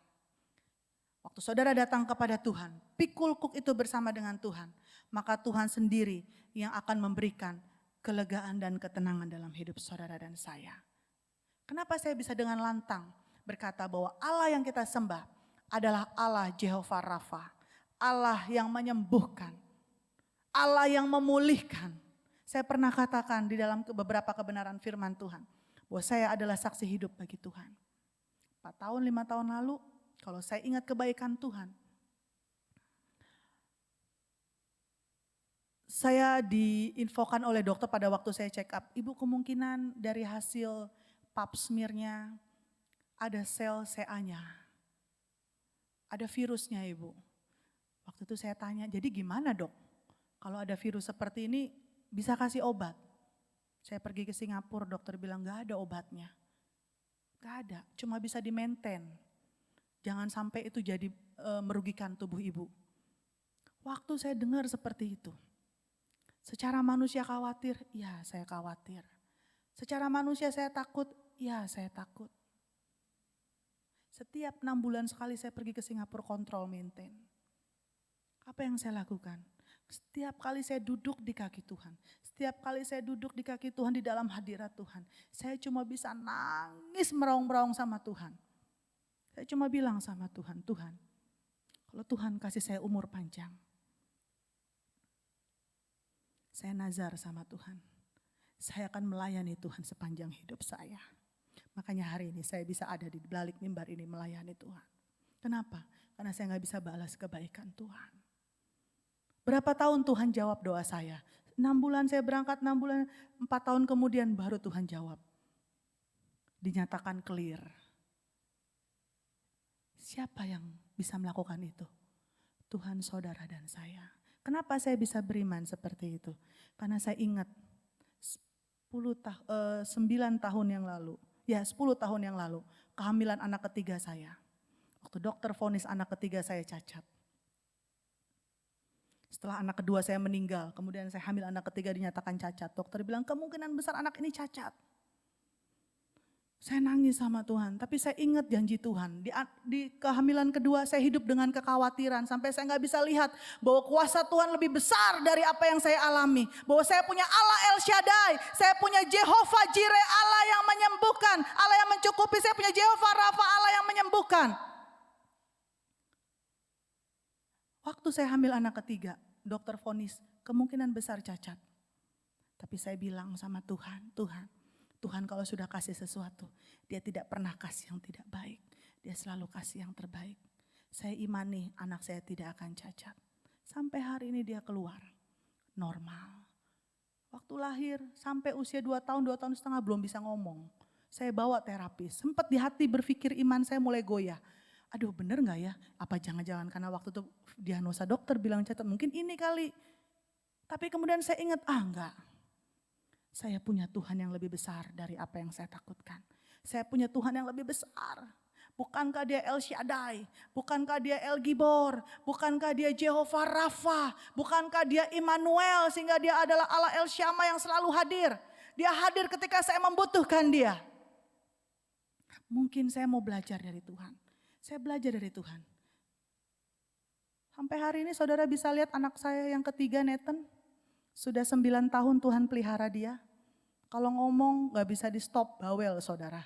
S5: Waktu saudara datang kepada Tuhan, pikul kuk itu bersama dengan Tuhan, maka Tuhan sendiri yang akan memberikan kelegaan dan ketenangan dalam hidup saudara dan saya. Kenapa saya bisa dengan lantang berkata bahwa Allah yang kita sembah adalah Allah Jehovah Rafa, Allah yang menyembuhkan, Allah yang memulihkan. Saya pernah katakan di dalam beberapa kebenaran firman Tuhan, bahwa saya adalah saksi hidup bagi Tuhan. 4 tahun, 5 tahun lalu, kalau saya ingat kebaikan Tuhan, saya diinfokan oleh dokter pada waktu saya check up, ibu kemungkinan dari hasil pap smear-nya ada sel CA-nya, ada virusnya ibu. Waktu itu saya tanya, jadi gimana dok? Kalau ada virus seperti ini bisa kasih obat? Saya pergi ke Singapura, dokter bilang gak ada obatnya. Gak ada, cuma bisa di-maintain. Jangan sampai itu jadi merugikan tubuh ibu. Waktu saya dengar seperti itu, secara manusia khawatir, ya saya khawatir. Secara manusia saya takut, ya saya takut. Setiap 6 bulan sekali saya pergi ke Singapura kontrol maintain. Apa yang saya lakukan? Setiap kali saya duduk di kaki Tuhan, setiap kali saya duduk di kaki Tuhan di dalam hadirat Tuhan, saya cuma bisa nangis meraung-meraung sama Tuhan. Saya cuma bilang sama Tuhan, Tuhan, kalau Tuhan kasih saya umur panjang, saya nazar sama Tuhan, saya akan melayani Tuhan sepanjang hidup saya. Makanya hari ini saya bisa ada di balik mimbar ini melayani Tuhan. Kenapa? Karena saya gak bisa balas kebaikan Tuhan. Berapa tahun Tuhan jawab doa saya? 6 bulan saya berangkat, 6 bulan, 4 tahun kemudian baru Tuhan jawab. Dinyatakan clear. Siapa yang bisa melakukan itu? Tuhan, saudara, dan saya. Kenapa saya bisa beriman seperti itu? Karena saya ingat 9 tahun yang lalu, 10 tahun yang lalu, kehamilan anak ketiga saya. Waktu dokter vonis anak ketiga saya cacat. Setelah anak kedua saya meninggal, kemudian saya hamil anak ketiga dinyatakan cacat. Dokter bilang kemungkinan besar anak ini cacat. Saya nangis sama Tuhan, tapi saya ingat janji Tuhan. Di kehamilan kedua saya hidup dengan kekhawatiran, sampai saya gak bisa lihat bahwa kuasa Tuhan lebih besar dari apa yang saya alami. Bahwa saya punya Allah El Shaddai, saya punya Jehovah Jireh, Allah yang menyembuhkan, Allah yang mencukupi. Saya punya Jehovah Rafa, Allah yang menyembuhkan. Waktu saya hamil anak ketiga, dokter vonis kemungkinan besar cacat. Tapi saya bilang sama Tuhan, Tuhan kalau sudah kasih sesuatu, Dia tidak pernah kasih yang tidak baik. Dia selalu kasih yang terbaik. Saya imani anak saya tidak akan cacat. Sampai hari ini dia keluar normal. Waktu lahir sampai usia 2 tahun setengah belum bisa ngomong. Saya bawa terapi, sempat di hati berpikir iman saya mulai goyah. Aduh bener gak ya? Apa jangan-jangan karena waktu itu diagnosa dokter bilang cacat, mungkin ini kali. Tapi kemudian saya ingat, enggak. Saya punya Tuhan yang lebih besar dari apa yang saya takutkan. Saya punya Tuhan yang lebih besar. Bukankah Dia El Shaddai? Bukankah Dia El Gibor? Bukankah Dia Jehovah Rafa? Bukankah Dia Immanuel sehingga Dia adalah Allah El Shammah yang selalu hadir? Dia hadir ketika saya membutuhkan Dia. Mungkin saya mau belajar dari Tuhan. Saya belajar dari Tuhan. Sampai hari ini saudara bisa lihat anak saya yang ketiga Nathan. Sudah 9 tahun Tuhan pelihara dia. Kalau ngomong gak bisa di stop, bawel saudara.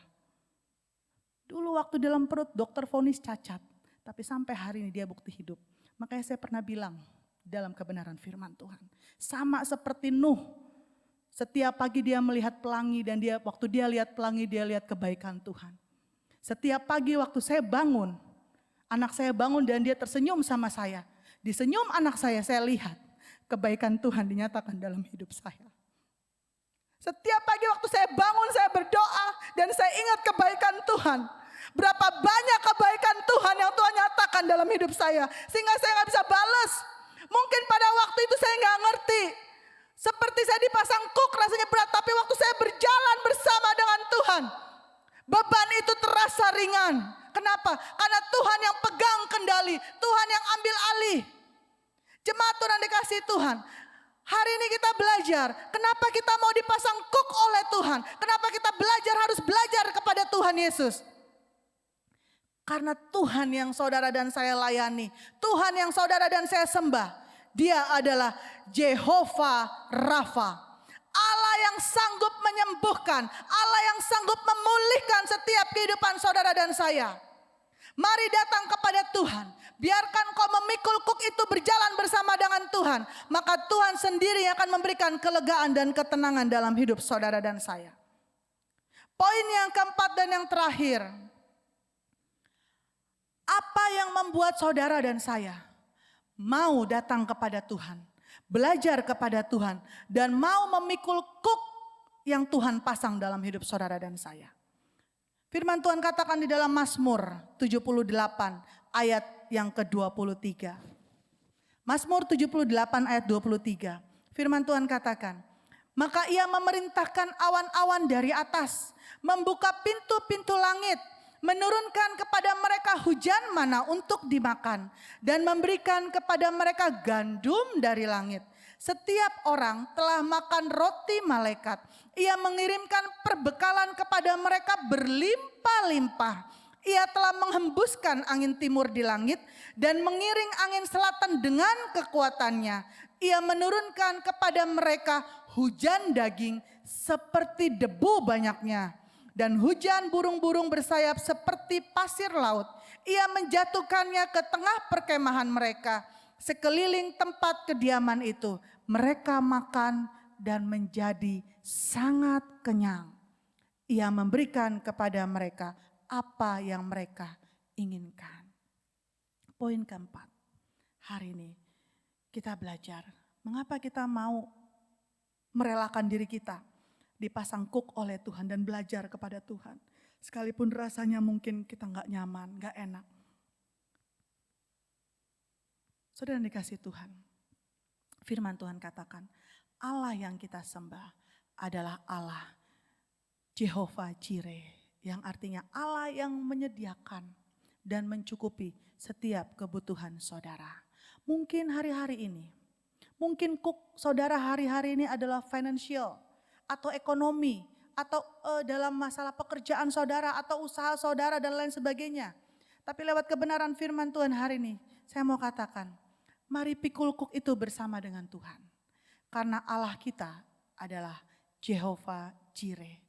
S5: Dulu waktu dalam perut dokter vonis cacat. Tapi sampai hari ini dia bukti hidup. Makanya saya pernah bilang dalam kebenaran firman Tuhan. Sama seperti Nuh. Setiap pagi dia melihat pelangi dan waktu dia lihat pelangi dia lihat kebaikan Tuhan. Setiap pagi waktu saya bangun, anak saya bangun dan dia tersenyum sama saya. Di senyum anak saya lihat kebaikan Tuhan dinyatakan dalam hidup saya. Setiap pagi waktu saya bangun, saya berdoa dan saya ingat kebaikan Tuhan. Berapa banyak kebaikan Tuhan yang Tuhan nyatakan dalam hidup saya. Sehingga saya gak bisa balas. Mungkin pada waktu itu saya gak ngerti. Seperti saya dipasang kuk rasanya berat. Tapi waktu saya berjalan bersama dengan Tuhan, beban itu terasa ringan. Kenapa? Karena Tuhan yang pegang kendali. Tuhan yang ambil alih. Jemaat Tuhan yang dikasihi Tuhan. Hari ini kita belajar. Kenapa kita mau dipasang kuk oleh Tuhan? Kenapa kita harus belajar kepada Tuhan Yesus? Karena Tuhan yang saudara dan saya layani. Tuhan yang saudara dan saya sembah. Dia adalah Jehovah Rafa. Allah yang sanggup menyembuhkan. Allah yang sanggup memulihkan setiap kehidupan saudara dan saya. Mari datang kepada Tuhan. Biarkan kau memikul kuk itu berjalan bersama dengan Tuhan. Maka Tuhan sendiri akan memberikan kelegaan dan ketenangan dalam hidup saudara dan saya. Poin yang keempat dan yang terakhir. Apa yang membuat saudara dan saya mau datang kepada Tuhan, belajar kepada Tuhan, dan mau memikul kuk yang Tuhan pasang dalam hidup saudara dan saya? Firman Tuhan katakan di dalam Mazmur 78 ayat yang ke-23. Mazmur 78 ayat 23. Firman Tuhan katakan, maka ia memerintahkan awan-awan dari atas, membuka pintu-pintu langit, menurunkan kepada mereka hujan mana untuk dimakan, dan memberikan kepada mereka gandum dari langit. Setiap orang telah makan roti malaikat. Ia mengirimkan perbekalan kepada mereka berlimpah-limpah. Ia telah menghembuskan angin timur di langit dan mengiring angin selatan dengan kekuatannya. Ia menurunkan kepada mereka hujan daging seperti debu banyaknya. Dan hujan burung-burung bersayap seperti pasir laut. Ia menjatuhkannya ke tengah perkemahan mereka. Sekeliling tempat kediaman itu mereka makan dan menjadi sangat kenyang. Ia memberikan kepada mereka apa yang mereka inginkan. Poin keempat, hari ini kita belajar mengapa kita mau merelakan diri kita dipasang kuk oleh Tuhan dan belajar kepada Tuhan. Sekalipun rasanya mungkin kita gak nyaman, gak enak. Saudara dikasih Tuhan, firman Tuhan katakan, Allah yang kita sembah adalah Allah Jehovah Jireh, yang artinya Allah yang menyediakan dan mencukupi setiap kebutuhan saudara. Mungkin hari-hari ini, mungkin kuk saudara hari-hari ini adalah financial, atau ekonomi, atau dalam masalah pekerjaan saudara, atau usaha saudara dan lain sebagainya. Tapi lewat kebenaran firman Tuhan hari ini, saya mau katakan, mari pikul kuk itu bersama dengan Tuhan. Karena Allah kita adalah Jehovah Jireh.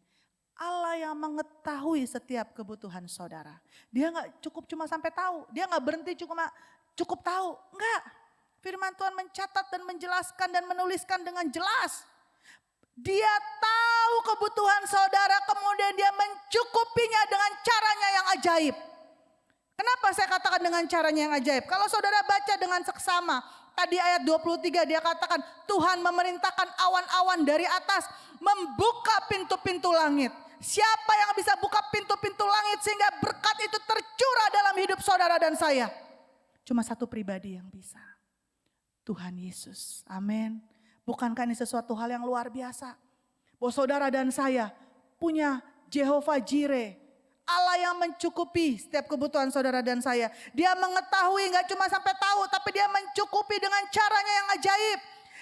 S5: Allah yang mengetahui setiap kebutuhan saudara. Dia gak cukup cuma sampai tahu, dia gak berhenti cuma cukup tahu. Enggak, firman Tuhan mencatat dan menjelaskan dan menuliskan dengan jelas. Dia tahu kebutuhan saudara, kemudian dia mencukupinya dengan caranya yang ajaib. Kenapa saya katakan dengan caranya yang ajaib? Kalau saudara baca dengan seksama, tadi ayat 23 dia katakan Tuhan memerintahkan awan-awan dari atas membuka pintu-pintu langit. Siapa yang bisa buka pintu-pintu langit sehingga berkat itu tercurah dalam hidup saudara dan saya? Cuma satu pribadi yang bisa. Tuhan Yesus. Amin. Bukankah ini sesuatu hal yang luar biasa? Bahwa saudara dan saya punya Jehovah Jireh. Allah yang mencukupi setiap kebutuhan saudara dan saya. Dia mengetahui, gak cuma sampai tahu, tapi dia mencukupi dengan caranya yang ajaib.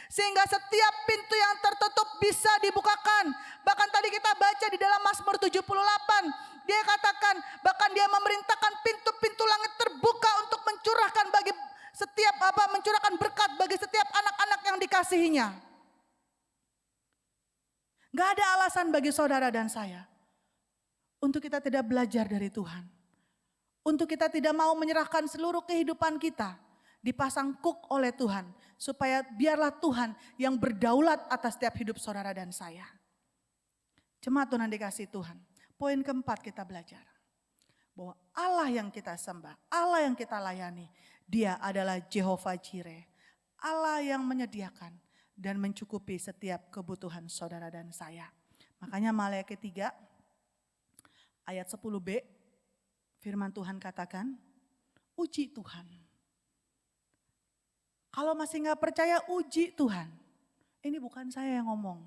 S5: Sehingga setiap pintu yang tertutup bisa dibukakan. Bahkan tadi kita baca di dalam Mazmur 78. Dia katakan bahkan dia memerintahkan pintu-pintu langit terbuka untuk mencurahkan mencurahkan berkat bagi setiap anak-anak yang dikasihinya. Gak ada alasan bagi saudara dan saya untuk kita tidak belajar dari Tuhan. Untuk kita tidak mau menyerahkan seluruh kehidupan kita dipasang kuk oleh Tuhan. Supaya biarlah Tuhan yang berdaulat atas setiap hidup saudara dan saya. Jemaat Tuhan yang dikasihi Tuhan. Poin keempat kita belajar. Bahwa Allah yang kita sembah, Allah yang kita layani, Dia adalah Jehovah Jireh. Allah yang menyediakan dan mencukupi setiap kebutuhan saudara dan saya. Makanya Maleakhi 3 ayat 10b, firman Tuhan katakan, uji Tuhan. Kalau masih gak percaya, uji Tuhan. Ini bukan saya yang ngomong,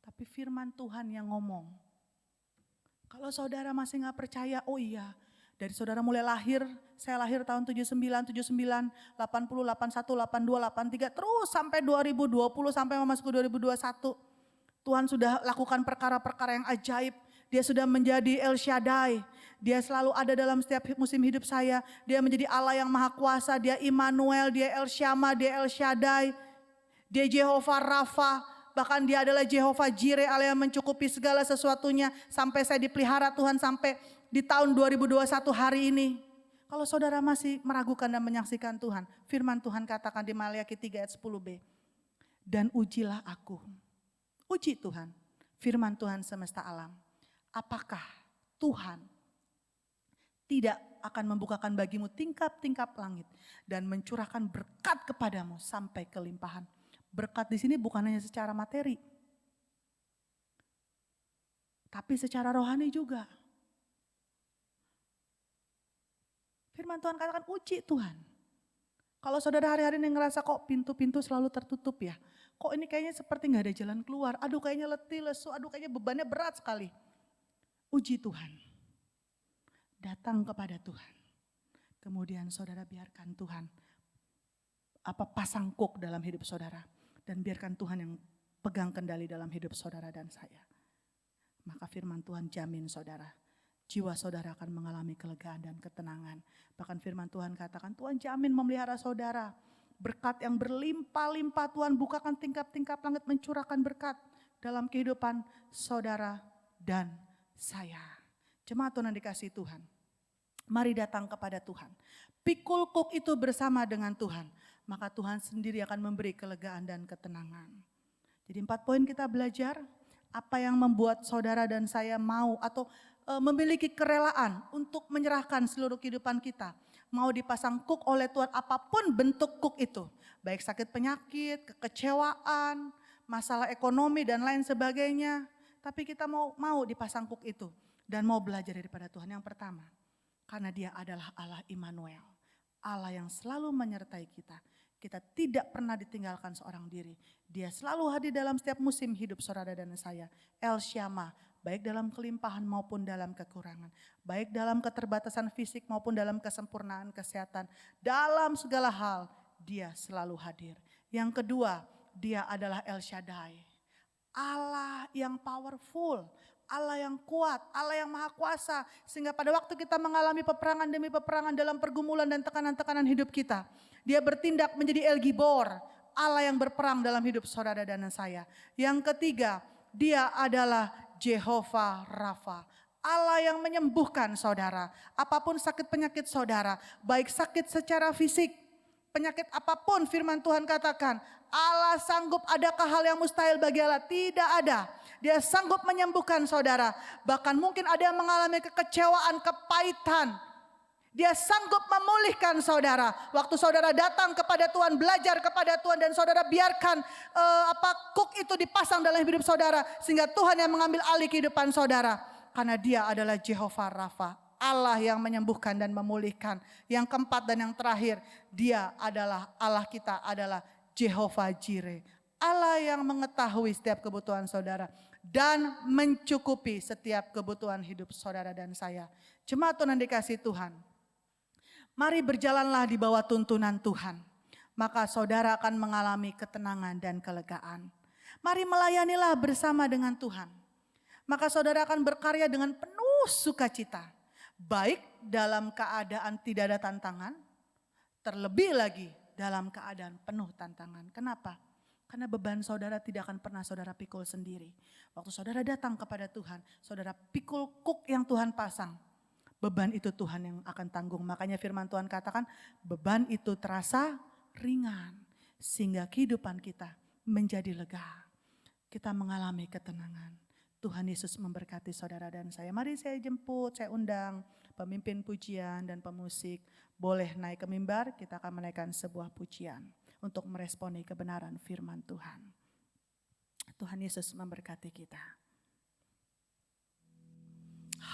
S5: tapi firman Tuhan yang ngomong. Kalau saudara masih gak percaya, oh iya, dari saudara mulai lahir, saya lahir tahun 79, 80, 81, 82, 83, terus sampai 2020, sampai memasuki 2021. Tuhan sudah lakukan perkara-perkara yang ajaib. Dia sudah menjadi El Shaddai. Dia selalu ada dalam setiap musim hidup saya. Dia menjadi Allah yang maha kuasa. Dia Immanuel, dia El Shammah, dia El Shaddai. Dia Jehovah Rafa. Bahkan dia adalah Jehovah Jireh, Allah yang mencukupi segala sesuatunya. Sampai saya dipelihara Tuhan sampai di tahun 2021 hari ini. Kalau saudara masih meragukan dan menyaksikan Tuhan, firman Tuhan katakan di Maleakhi 3 ayat 10b. Dan ujilah aku. Uji Tuhan, firman Tuhan semesta alam. Apakah Tuhan tidak akan membukakan bagimu tingkap-tingkap langit dan mencurahkan berkat kepadamu sampai kelimpahan. Berkat di sini bukan hanya secara materi, tapi secara rohani juga. Firman Tuhan katakan uji Tuhan. Kalau saudara hari-hari ini ngerasa kok pintu-pintu selalu tertutup ya. Kok ini kayaknya seperti gak ada jalan keluar. Aduh kayaknya letih, lesu, aduh kayaknya bebannya berat sekali. Uji Tuhan. Datang kepada Tuhan. Kemudian saudara biarkan Tuhan pasang kuk dalam hidup saudara. Dan biarkan Tuhan yang pegang kendali dalam hidup saudara dan saya. Maka firman Tuhan jamin saudara. Jiwa saudara akan mengalami kelegaan dan ketenangan. Bahkan firman Tuhan katakan Tuhan jamin memelihara saudara. Berkat yang berlimpah-limpah Tuhan bukakan tingkap-tingkap langit mencurahkan berkat dalam kehidupan saudara dan saya. Jemaat Tuhan yang dikasihi Tuhan. Mari datang kepada Tuhan. Pikul kuk itu bersama dengan Tuhan. Maka Tuhan sendiri akan memberi kelegaan dan ketenangan. Jadi 4 poin kita belajar. Apa yang membuat saudara dan saya mau atau memiliki kerelaan untuk menyerahkan seluruh kehidupan kita. Mau dipasang kuk oleh Tuhan apapun bentuk kuk itu. Baik sakit penyakit, kekecewaan, masalah ekonomi dan lain sebagainya. Tapi kita mau dipasang kuk itu. Dan mau belajar daripada Tuhan yang pertama. Karena dia adalah Allah Immanuel. Allah yang selalu menyertai kita. Kita tidak pernah ditinggalkan seorang diri. Dia selalu hadir dalam setiap musim hidup saudara dan saya. El Shammah, baik dalam kelimpahan maupun dalam kekurangan. Baik dalam keterbatasan fisik maupun dalam kesempurnaan kesehatan. Dalam segala hal dia selalu hadir. Yang kedua, dia adalah El Shaddai. Allah yang powerful. Allah yang kuat, Allah yang maha kuasa. Sehingga pada waktu kita mengalami peperangan demi peperangan dalam pergumulan dan tekanan-tekanan hidup kita. Dia bertindak menjadi El Gibor, Allah yang berperang dalam hidup saudara dan saya. Yang ketiga, dia adalah Jehovah Rafa. Allah yang menyembuhkan saudara. Apapun sakit penyakit saudara, baik sakit secara fisik, penyakit apapun firman Tuhan katakan, Allah sanggup, adakah hal yang mustahil bagi Allah? Tidak ada. Dia sanggup menyembuhkan saudara. Bahkan mungkin ada yang mengalami kekecewaan, kepahitan. Dia sanggup memulihkan saudara. Waktu saudara datang kepada Tuhan, belajar kepada Tuhan dan saudara biarkan kuk itu dipasang dalam hidup saudara. Sehingga Tuhan yang mengambil alih kehidupan saudara. Karena dia adalah Jehovah Rafa. Allah yang menyembuhkan dan memulihkan. Yang keempat dan yang terakhir, dia adalah Allah kita adalah Jehovah Jireh. Allah yang mengetahui setiap kebutuhan saudara dan mencukupi setiap kebutuhan hidup saudara dan saya. Jemaat Tuhan yang dikasihi Tuhan, mari berjalanlah di bawah tuntunan Tuhan. Maka saudara akan mengalami ketenangan dan kelegaan. Mari melayanilah bersama dengan Tuhan. Maka saudara akan berkarya dengan penuh sukacita. Baik dalam keadaan tidak ada tantangan, terlebih lagi dalam keadaan penuh tantangan. Kenapa? Karena beban saudara tidak akan pernah saudara pikul sendiri. Waktu saudara datang kepada Tuhan, saudara pikul kuk yang Tuhan pasang. Beban itu Tuhan yang akan tanggung. Makanya firman Tuhan katakan beban itu terasa ringan. Sehingga kehidupan kita menjadi lega. Kita mengalami ketenangan. Tuhan Yesus memberkati saudara dan saya. Mari saya jemput, saya undang pemimpin pujian dan pemusik. Boleh naik ke mimbar, kita akan menaikkan sebuah pujian. untuk meresponi kebenaran firman Tuhan. Tuhan Yesus memberkati kita.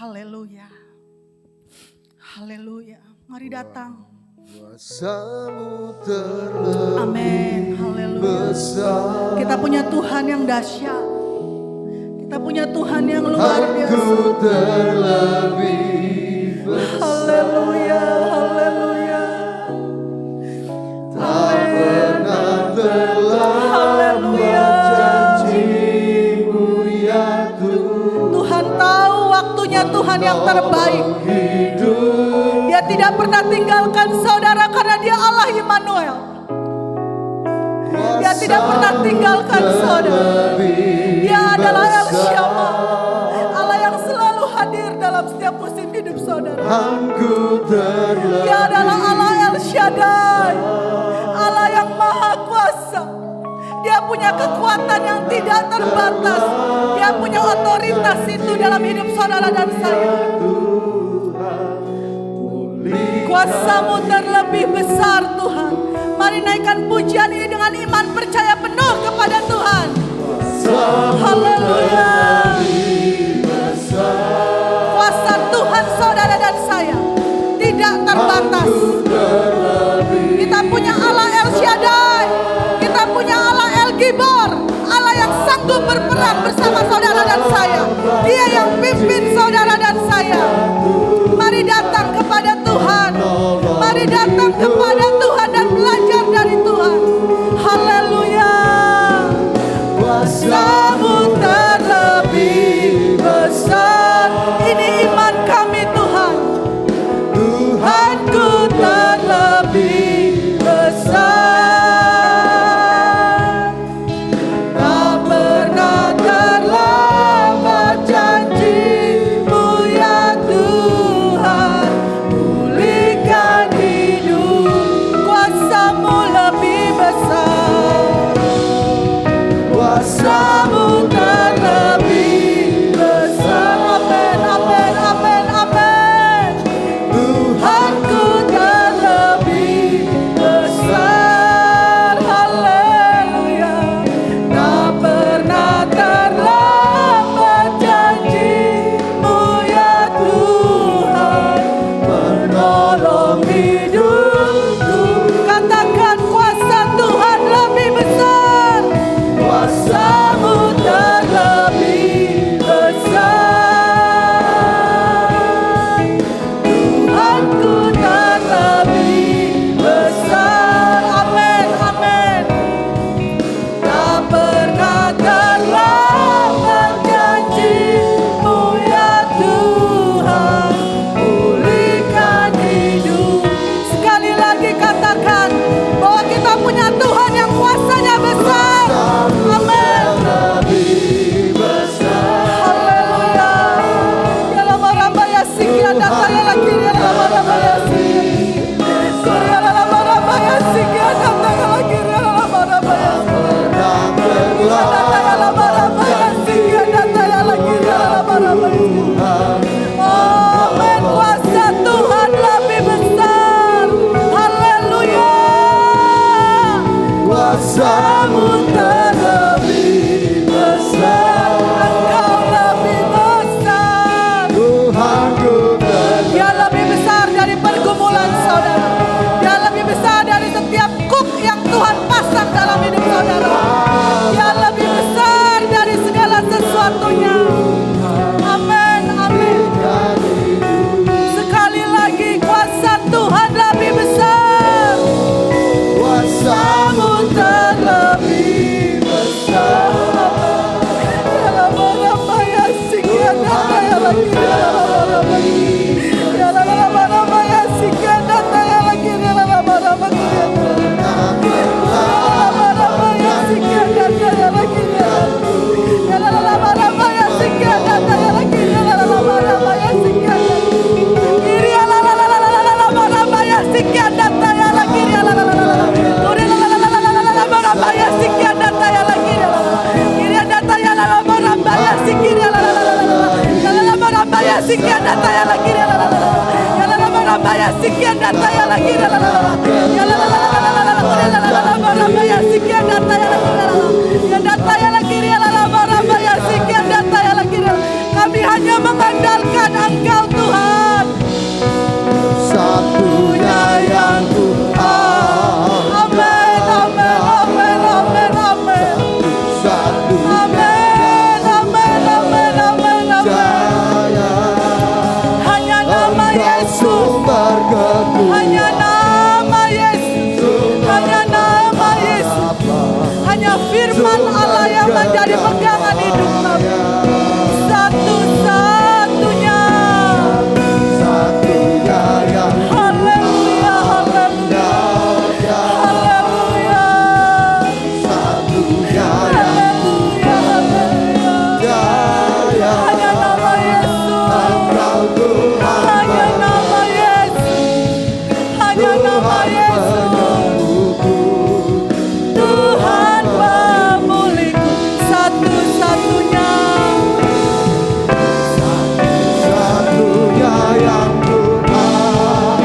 S5: Haleluya. Haleluya. Mari datang.
S1: Kuasa-Mu terlebih
S5: Amin. Haleluya.
S1: besar.
S5: Kita punya Tuhan yang dahsyat. Kita punya Tuhan yang luar biasa.
S1: Aku terlebih besar.
S5: Haleluya. Haleluya.
S1: Tak pernah terlambat
S5: Haleluya.
S1: janji-Mu ya Tuhan.
S5: Tuhan tahu waktunya Tuhan yang terbaik. Dia tidak pernah tinggalkan saudara karena Dia Allah Immanuel. Dia tidak pernah tinggalkan saudara. Dia adalah El Shammah, Allah yang selalu hadir dalam setiap musim hidup saudara.
S1: Aku terlebih
S5: Dia adalah Allah El Shaddai, Allah yang maha kuasa. Dia punya kekuatan yang tidak terbatas. Dia punya otoritas itu dalam hidup saudara dan saya. Kuasa-Mu terlebih besar Tuhan. Mari naikkan pujian ini dengan iman percaya penuh kepada Tuhan. Haleluya. Kuasa Tuhan saudara dan saya tidak terbatas. Kita punya Allah El Shaddai. Kita punya Allah El Gibor. Allah yang sanggup berperang bersama saudara dan saya. Dia yang pimpin saudara dan saya. Mari datang kepada Tuhan. Mari datang kepada Tuhan dan belajar dari Tuhan. Haleluya. Kuasa-Mu terlebih besar. Ini iman kami Tuhan. Tuhanku terlebih besar. Tak pernah terlambat janji-Mu ya Tuhan. Pulihkan hidup. Kuasa-Mu lebih besar. Kuasa-Mu terlebih besar. Amin, amin, amin, amin. Tuhanku terlebih besar. Haleluya. Tak pernah terlambat janji-Mu ya Tuhan. Menolong hidupku. Katakan kuasa Tuhan lebih besar. Kuasa-Mu terlebih besar. Tuhanku terlebih besar. Amin, amin. Tak pernah terlambat janji-Mu ya Tuhan. Pulihkan hidup. Sekali lagi katakan bahwa kita punya Tuhan yang kuasanya besar. Amin. Haleluya. Dalam marambaya sikian datanya lagi. Dalam marambaya sikian. Dalam marambaya sikian datanya lagi. Dalam marambaya sikian. Datanya marambaya sikian. Datanya lagi. Dalam marambaya sikian. Amin. Kuasa Tuhan lebih besar. Haleluya. Kuasa-Mu terlebih besar. Engkau lebih besar. Dia lebih besar dari pergumulan saudara. Dia lebih besar dari setiap kuk yang Tuhan pasang dalam hidup saudara. Dia lebih besar dari segala sesuatunya. Amin, amin. Sekali lagi kuasa Tuhan lebih besar. Kuasa-Mu terlebih besar. Dalam marambaya sikian datanya lagi. Dalam marambaya sikian datanya lagi. Dalam marambaya sikian datanya lagi. Dalam marambaya sikian datanya lagi. Dalam marambaya sikian marambaya sikian datanya lagi. Marambaya sikian datanya lagi. Kirian datanya dalam marambaya sikian. Dalam marambaya sikian datanya lagi. Dalam marambaya sikian datanya lagi. Dalam marambaya Rambaya Sikian Dataya Rambaya Sikian Dataya kami hanya mengandalkan Engkau Tuhan.
S2: Satunya yang Tuhan.
S5: Amin, amin, amin, amin, amin.
S2: Satunya
S5: Amin, amin, amin, amin, amin.
S2: Jaya.
S5: Hanya nama Yesus,
S2: Sumber ketuhanan.
S5: hanya nama Yesus, hanya nama Yesus, hanya firman Allah yang menjadi pegangan hidup kami. Satu-satunya.
S2: Satunya yang
S5: Haleluya, haleluya, haleluya,
S2: Satunya yang
S5: haleluya, haleluya.
S2: Jaya.
S5: Hanya nama Yesus,
S2: Engkau Tuhan
S5: hanya nama Yesus, hanya nama Yesus. Tuhan pemuliku, satu-satunya.
S2: Satunya yang Tuhan.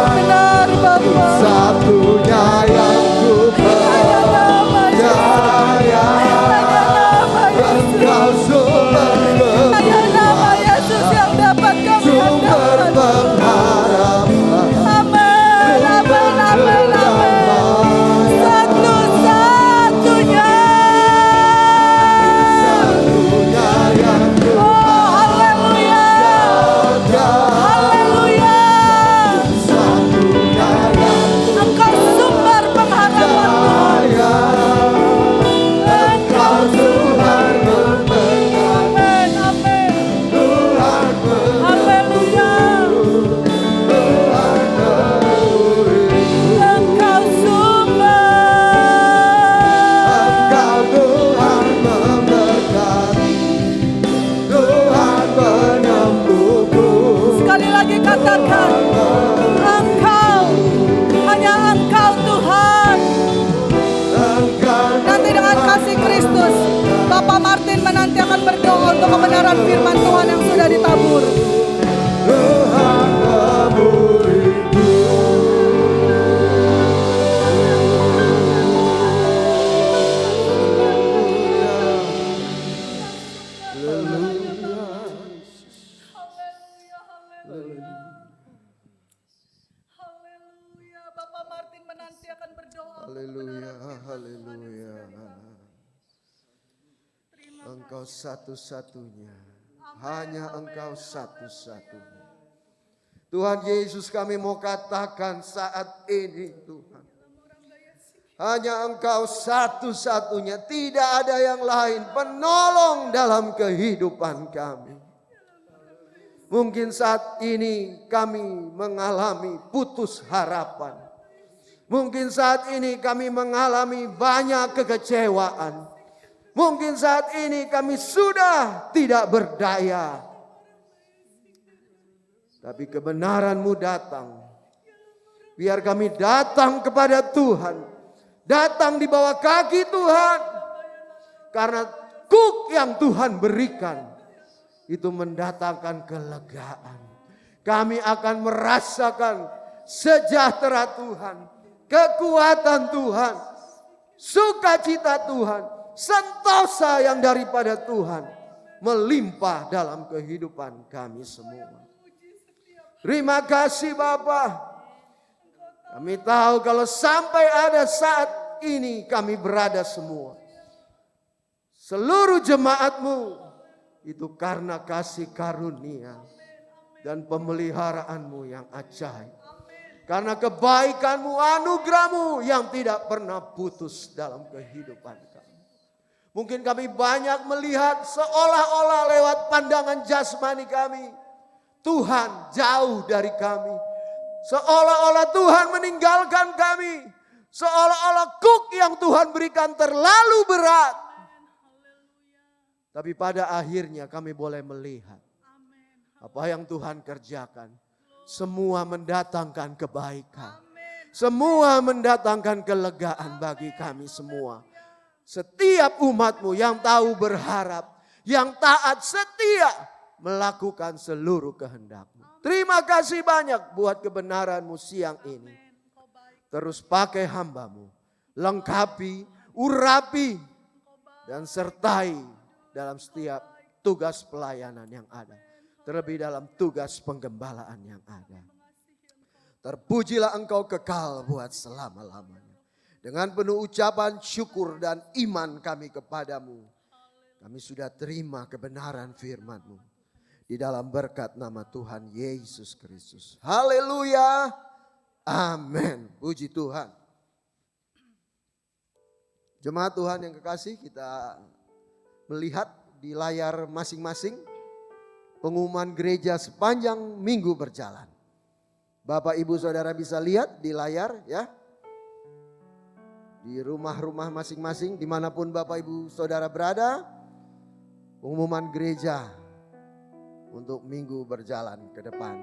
S5: Benar Bapa.
S2: Satunya yang Tuhan.
S5: Hanya nama Yesus,
S2: Jaya.
S5: hanya nama Yesus.
S2: Engkau sumber
S5: Hanya nama Yesus yang dapat kami
S2: sumber
S5: andalkan.
S2: pengharapan.
S5: Amin, amin, amin, amin. Satu-satunya.
S2: Satunya yang
S5: Oh, haleluya. Haleluya.
S2: Satunya yang
S5: Engkau sumber pengharapan Tuhan.
S2: Jaya. Engkau Tuhan memberkati.
S5: Amin, amin.
S2: Tuhan
S5: Haleluya. Engkau sumber.
S2: Engkau Tuhan memberkati. Tuhan penyembuhku.
S5: Sekali lagi katakan, Engkau, hanya Engkau Tuhan.
S2: Engkau
S5: Nanti dengan kasih Kristus, Bapak Martin menanti akan berdoa untuk kebenaran firman Tuhan yang sudah ditabur.
S2: Tuhan pemuriku.
S5: Haleluya, Bapak Martin menanti akan berdoa.
S1: Haleluya, haleluya. Engkau satu-satunya. Hanya Engkau satu-satunya. Tuhan Yesus, kami mau katakan saat ini Tuhan. Hanya Engkau satu-satunya. Tidak ada yang lain penolong dalam kehidupan kami. Mungkin saat ini kami mengalami putus harapan. Mungkin saat ini kami mengalami banyak kekecewaan. Mungkin saat ini kami sudah tidak berdaya. Tapi kebenaran-Mu datang. Biar kami datang kepada Tuhan. Datang di bawah kaki Tuhan. Karena kuk yang Tuhan berikan itu mendatangkan kelegaan. Kami akan merasakan sejahtera Tuhan, kekuatan Tuhan, sukacita Tuhan, sentosa yang daripada Tuhan melimpah dalam kehidupan kami semua. Terima kasih Bapa. Kami tahu kalau sampai ada saat ini kami berada semua. Seluruh jemaat-Mu itu karena kasih karunia dan pemeliharaanmu yang ajaib. Karena kebaikanmu, anugerahmu yang tidak pernah putus dalam kehidupan kami. Mungkin kami banyak melihat seolah-olah lewat pandangan jasmani kami. Tuhan jauh dari kami. Seolah-olah Tuhan meninggalkan kami. Seolah-olah kuk yang Tuhan berikan terlalu berat. Tapi pada akhirnya kami boleh melihat apa yang Tuhan kerjakan. Semua mendatangkan kebaikan. Semua mendatangkan kelegaan bagi kami semua. Setiap umat-Mu yang tahu berharap, yang taat setia melakukan seluruh kehendak-Mu. Terima kasih banyak buat kebenaran-Mu siang ini. Terus pakai hamba-Mu, lengkapi, urapi, dan sertai dalam setiap tugas pelayanan yang ada. Terlebih dalam tugas penggembalaan yang ada. Terpujilah Engkau kekal buat selama-lamanya. Dengan penuh ucapan syukur dan iman kami kepadamu, kami sudah terima kebenaran firman-Mu. Di dalam berkat nama Tuhan Yesus Kristus. Haleluya. Amin. Puji Tuhan. Jemaat Tuhan yang kekasih, kita melihat di layar masing-masing pengumuman gereja sepanjang minggu berjalan. Bapak Ibu Saudara bisa lihat di layar ya. Di rumah-rumah masing-masing dimanapun Bapak Ibu Saudara berada. Pengumuman gereja untuk minggu berjalan ke depan.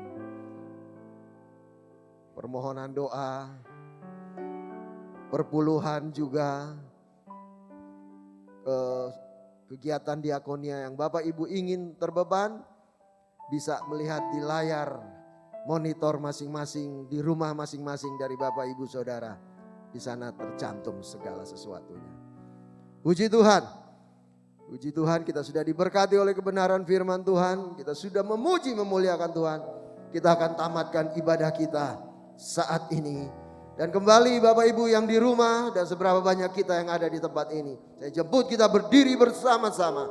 S1: Permohonan doa, perpuluhan juga, kegiatan diakonia yang Bapak Ibu ingin terbeban, bisa melihat di layar monitor masing-masing, di rumah masing-masing dari Bapak Ibu Saudara. Di sana tercantum segala sesuatunya. Puji Tuhan. Puji Tuhan, kita sudah diberkati oleh kebenaran firman Tuhan. Kita sudah memuji memuliakan Tuhan. Kita akan tamatkan ibadah kita saat ini. Dan kembali Bapak Ibu yang di rumah dan seberapa banyak kita yang ada di tempat ini. Saya jemput kita berdiri bersama-sama.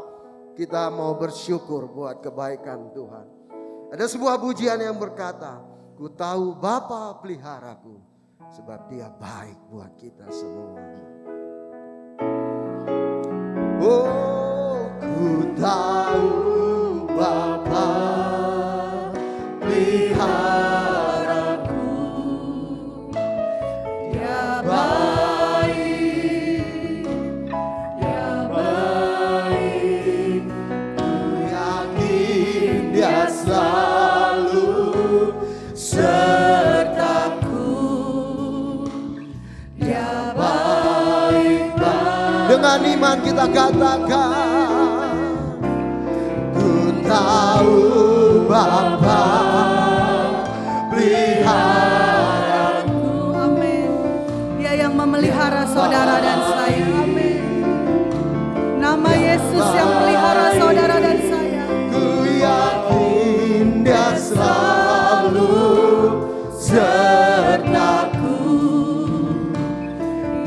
S1: Kita mau bersyukur buat kebaikan Tuhan. Ada sebuah pujian yang berkata, ku tahu Bapa peliharaku, sebab Dia baik buat kita semua. Oh, ku tahu Bapa peliharaku, Dia baik, Dia baik. Ku yakin Dia selalu sertaku. Dia baik, baik. Dengan iman kita katakan, ku tahu Bapa peliharaku.
S5: Amin. Dia yang memelihara saudara dan saya. Amin. Nama Yesus yang pelihara saudara dan saya.
S1: Ku yakin Dia selalu sertaku.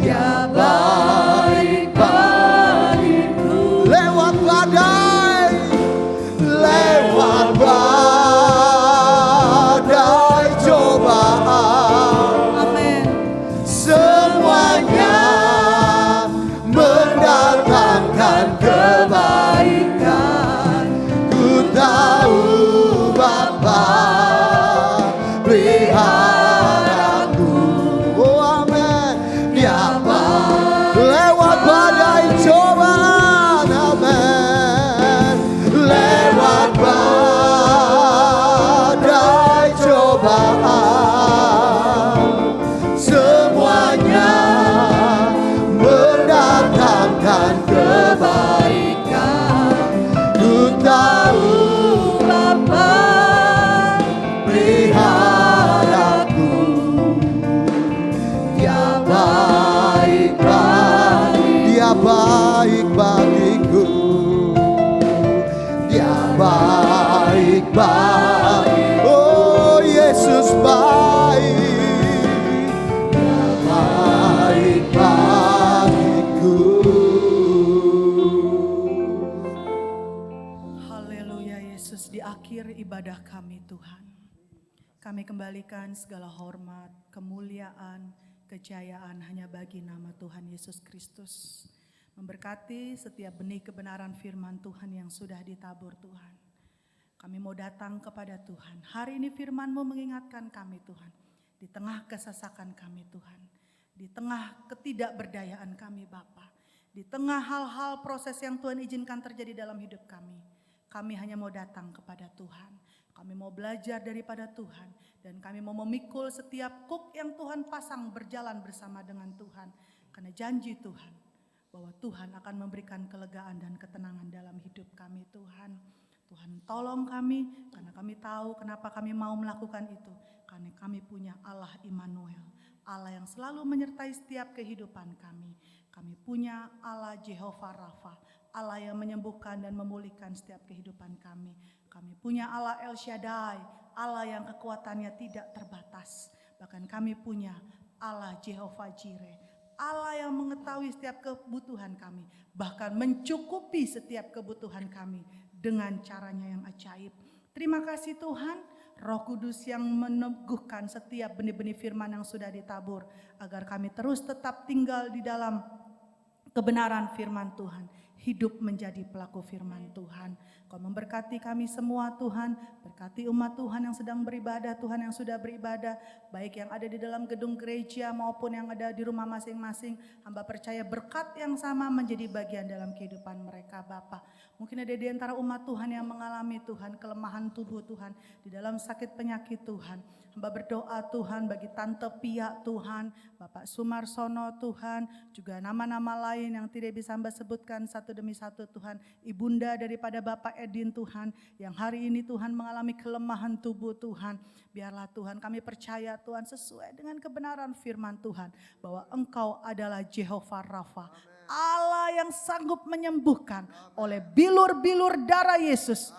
S1: Dia baik bagiku. Lewat badai, lewat badai cobaan.
S5: Amin.
S1: Semuanya mendatangkan kebaikan. Ku tahu Bapa peliharaku. Oh amin. Dia lewat badai cobaan. Amin. Lewat badai cobaan. Semuanya mendatangkan kebaikan. Ku tahu Bapa peliharaku. Dia baik bagiku. Dia baik baik. Oh Yesus baik. Dia baik bagiku.
S5: Haleluya Yesus, di akhir ibadah kami Tuhan, kami kembalikan segala hormat, kemuliaan, kejayaan hanya bagi nama Tuhan Yesus Kristus. Memberkati setiap benih kebenaran firman Tuhan yang sudah ditabur Tuhan. Kami mau datang kepada Tuhan. Hari ini firman-Mu mengingatkan kami Tuhan. Di tengah kesesakan kami Tuhan. Di tengah ketidakberdayaan kami Bapa. Di tengah hal-hal proses yang Tuhan izinkan terjadi dalam hidup kami. Kami hanya mau datang kepada Tuhan. Kami mau belajar daripada Tuhan. Dan kami mau memikul setiap kuk yang Tuhan pasang berjalan bersama dengan Tuhan. Karena janji Tuhan bahwa Tuhan akan memberikan kelegaan dan ketenangan dalam hidup kami Tuhan. Tuhan tolong kami karena kami tahu kenapa kami mau melakukan itu. Karena kami punya Allah Immanuel, Allah yang selalu menyertai setiap kehidupan kami. Kami punya Allah Jehovah Rafa, Allah yang menyembuhkan dan memulihkan setiap kehidupan kami. Kami punya Allah El Shaddai, Allah yang kekuatannya tidak terbatas. Bahkan kami punya Allah Jehovah Jireh, Allah yang mengetahui setiap kebutuhan kami, bahkan mencukupi setiap kebutuhan kami dengan caranya yang ajaib. Terima kasih Tuhan, Roh Kudus yang meneguhkan setiap benih-benih firman yang sudah ditabur, agar kami terus tetap tinggal di dalam kebenaran firman Tuhan, hidup menjadi pelaku firman Tuhan. Kau memberkati kami semua Tuhan, berkati umat Tuhan yang sedang beribadah, Tuhan yang sudah beribadah, baik yang ada di dalam gedung gereja maupun yang ada di rumah masing-masing. Hamba percaya berkat yang sama menjadi bagian dalam kehidupan mereka Bapa. Mungkin ada di antara umat Tuhan yang mengalami Tuhan kelemahan tubuh Tuhan, di dalam sakit penyakit Tuhan. Hamba berdoa Tuhan bagi Tante Pia Tuhan, Bapak Sumarsono Tuhan, juga nama-nama lain yang tidak bisa hamba sebutkan satu demi satu Tuhan. Ibunda daripada Bapak Edin Tuhan, yang hari ini Tuhan mengalami kelemahan tubuh Tuhan. Biarlah Tuhan kami percaya Tuhan sesuai dengan kebenaran firman Tuhan, bahwa Engkau adalah Jehovah Rafa, Allah yang sanggup menyembuhkan. Oleh bilur-bilur darah Yesus,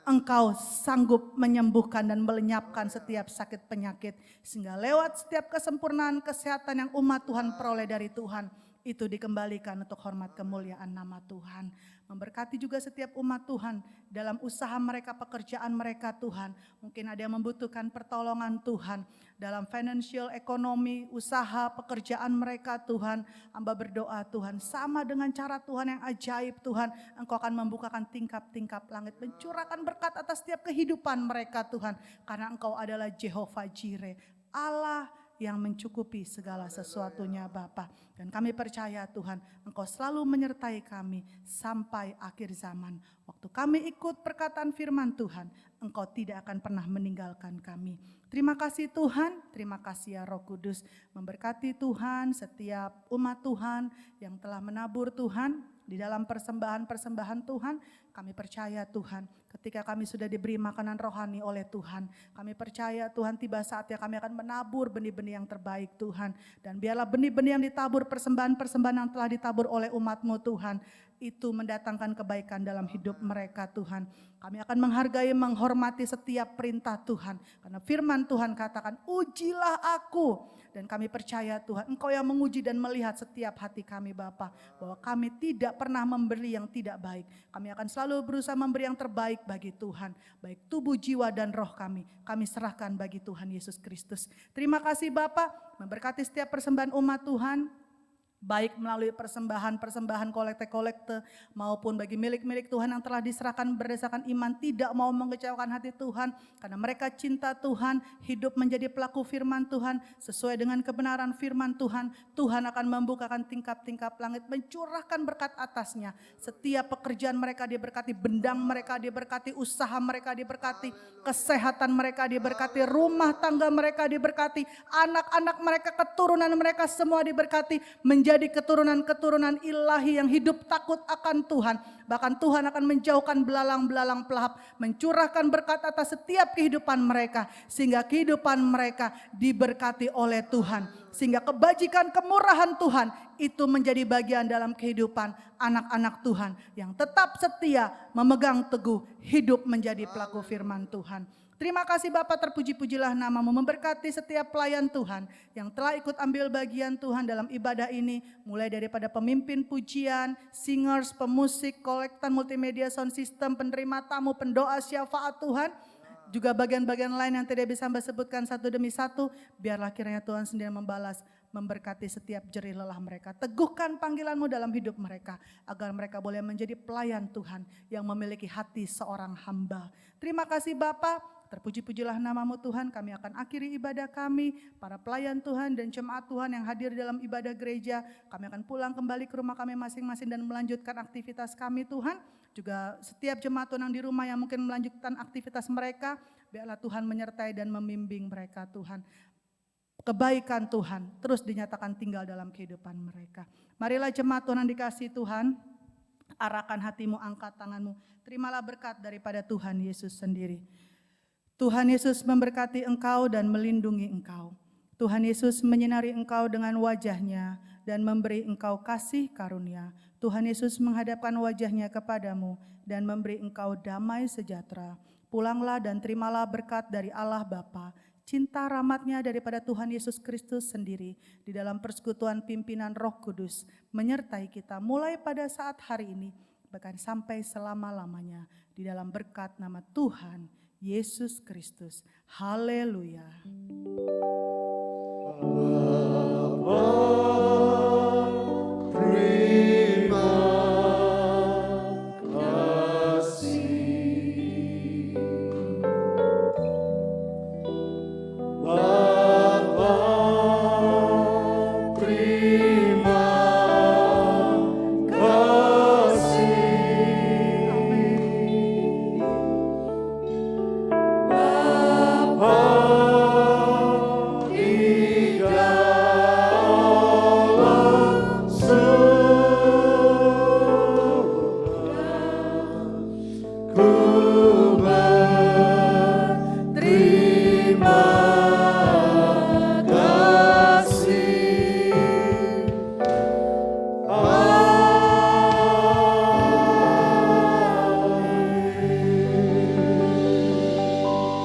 S5: Engkau sanggup menyembuhkan dan melenyapkan setiap sakit penyakit. Sehingga lewat setiap kesempurnaan kesehatan yang umat Tuhan peroleh dari Tuhan, itu dikembalikan untuk hormat kemuliaan nama Tuhan. Memberkati juga setiap umat Tuhan dalam usaha mereka, pekerjaan mereka Tuhan. Mungkin ada yang membutuhkan pertolongan Tuhan dalam financial, ekonomi, usaha, pekerjaan mereka Tuhan. Hamba berdoa Tuhan, sama dengan cara Tuhan yang ajaib Tuhan, Engkau akan membukakan tingkap-tingkap langit, mencurahkan berkat atas setiap kehidupan mereka Tuhan. Karena Engkau adalah Jehovah Jireh, Allah yang mencukupi segala sesuatunya Bapa. Dan kami percaya Tuhan, Engkau selalu menyertai kami sampai akhir zaman. Waktu kami ikut perkataan firman Tuhan, Engkau tidak akan pernah meninggalkan kami. Terima kasih Tuhan, terima kasih ya Roh Kudus. Memberkati Tuhan setiap umat Tuhan yang telah menabur Tuhan di dalam persembahan-persembahan Tuhan. Kami percaya Tuhan, ketika kami sudah diberi makanan rohani oleh Tuhan, kami percaya Tuhan tiba saatnya kami akan menabur benih-benih yang terbaik Tuhan. Dan biarlah benih-benih yang ditabur, persembahan-persembahan yang telah ditabur oleh umat-Mu Tuhan, itu mendatangkan kebaikan dalam hidup mereka Tuhan. Kami akan menghargai, menghormati setiap perintah Tuhan. Karena firman Tuhan katakan, ujilah aku. Dan kami percaya Tuhan, Engkau yang menguji dan melihat setiap hati kami Bapa, bahwa kami tidak pernah memberi yang tidak baik. Kami akan selalu berusaha memberi yang terbaik bagi Tuhan. Baik tubuh, jiwa, dan roh kami serahkan bagi Tuhan Yesus Kristus. Terima kasih Bapa, memberkati setiap persembahan umat Tuhan, baik melalui persembahan kolekte-kolekte maupun bagi milik-milik Tuhan yang telah diserahkan berdasarkan iman, tidak mau mengecewakan hati Tuhan karena mereka cinta Tuhan, hidup menjadi pelaku firman Tuhan sesuai dengan kebenaran firman Tuhan. Tuhan akan membukakan tingkap-tingkap langit, mencurahkan berkat atasnya. Setiap pekerjaan mereka diberkati, bendang mereka diberkati, usaha mereka diberkati, kesehatan mereka diberkati, rumah tangga mereka diberkati, anak-anak mereka, keturunan mereka semua diberkati, menjadi keturunan-keturunan ilahi yang hidup takut akan Tuhan. Bahkan Tuhan akan menjauhkan belalang-belalang pelahap, mencurahkan berkat atas setiap kehidupan mereka, sehingga kehidupan mereka diberkati oleh Tuhan. Sehingga kebajikan, kemurahan Tuhan itu menjadi bagian dalam kehidupan anak-anak Tuhan yang tetap setia memegang teguh hidup menjadi pelaku firman Tuhan. Terima kasih Bapak, terpuji-pujilah nama-Mu, memberkati setiap pelayan Tuhan yang telah ikut ambil bagian Tuhan dalam ibadah ini. Mulai daripada pemimpin pujian, singers, pemusik, kolektan multimedia, sound system, penerima tamu, pendoa, syafaat Tuhan. Juga bagian-bagian lain yang tidak bisa Mbak sebutkan satu demi satu. Biarlah kiranya Tuhan sendiri membalas, memberkati setiap jerih lelah mereka. Teguhkan panggilan-Mu dalam hidup mereka, agar mereka boleh menjadi pelayan Tuhan yang memiliki hati seorang hamba. Terima kasih Bapak. Terpuji-pujilah nama-Mu Tuhan. Kami akan akhiri ibadah kami, para pelayan Tuhan dan jemaat Tuhan yang hadir dalam ibadah gereja. Kami akan pulang kembali ke rumah kami masing-masing dan melanjutkan aktivitas kami Tuhan. Juga setiap jemaat Tuhan yang di rumah yang mungkin melanjutkan aktivitas mereka, biarlah Tuhan menyertai dan membimbing mereka Tuhan. Kebaikan Tuhan terus dinyatakan tinggal dalam kehidupan mereka. Marilah jemaat Tuhan yang dikasihi Tuhan, arahkan hatimu, angkat tanganmu. Terimalah berkat daripada Tuhan Yesus sendiri. Tuhan Yesus memberkati engkau dan melindungi engkau. Tuhan Yesus menyinari engkau dengan wajah-Nya dan memberi engkau kasih karunia. Tuhan Yesus menghadapkan wajah-Nya kepadamu dan memberi engkau damai sejahtera. Pulanglah dan terimalah berkat dari Allah Bapa, cinta rahmat-Nya daripada Tuhan Yesus Kristus sendiri di dalam persekutuan pimpinan Roh Kudus menyertai kita mulai pada saat hari ini bahkan sampai selama-lamanya di dalam berkat nama Tuhan Yesus Kristus. Haleluya.
S2: Terima kasih Bapa, terima kasih Bapa di dalam surga, ku berterima kasih.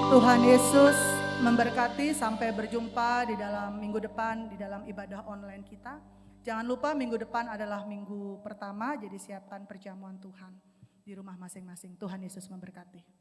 S5: Tuhan Yesus memberkati, sampai berjumpa di dalam minggu depan di dalam ibadah online kita. Jangan lupa minggu depan adalah minggu pertama, jadi siapkan perjamuan Tuhan di rumah masing-masing. Tuhan Yesus memberkati.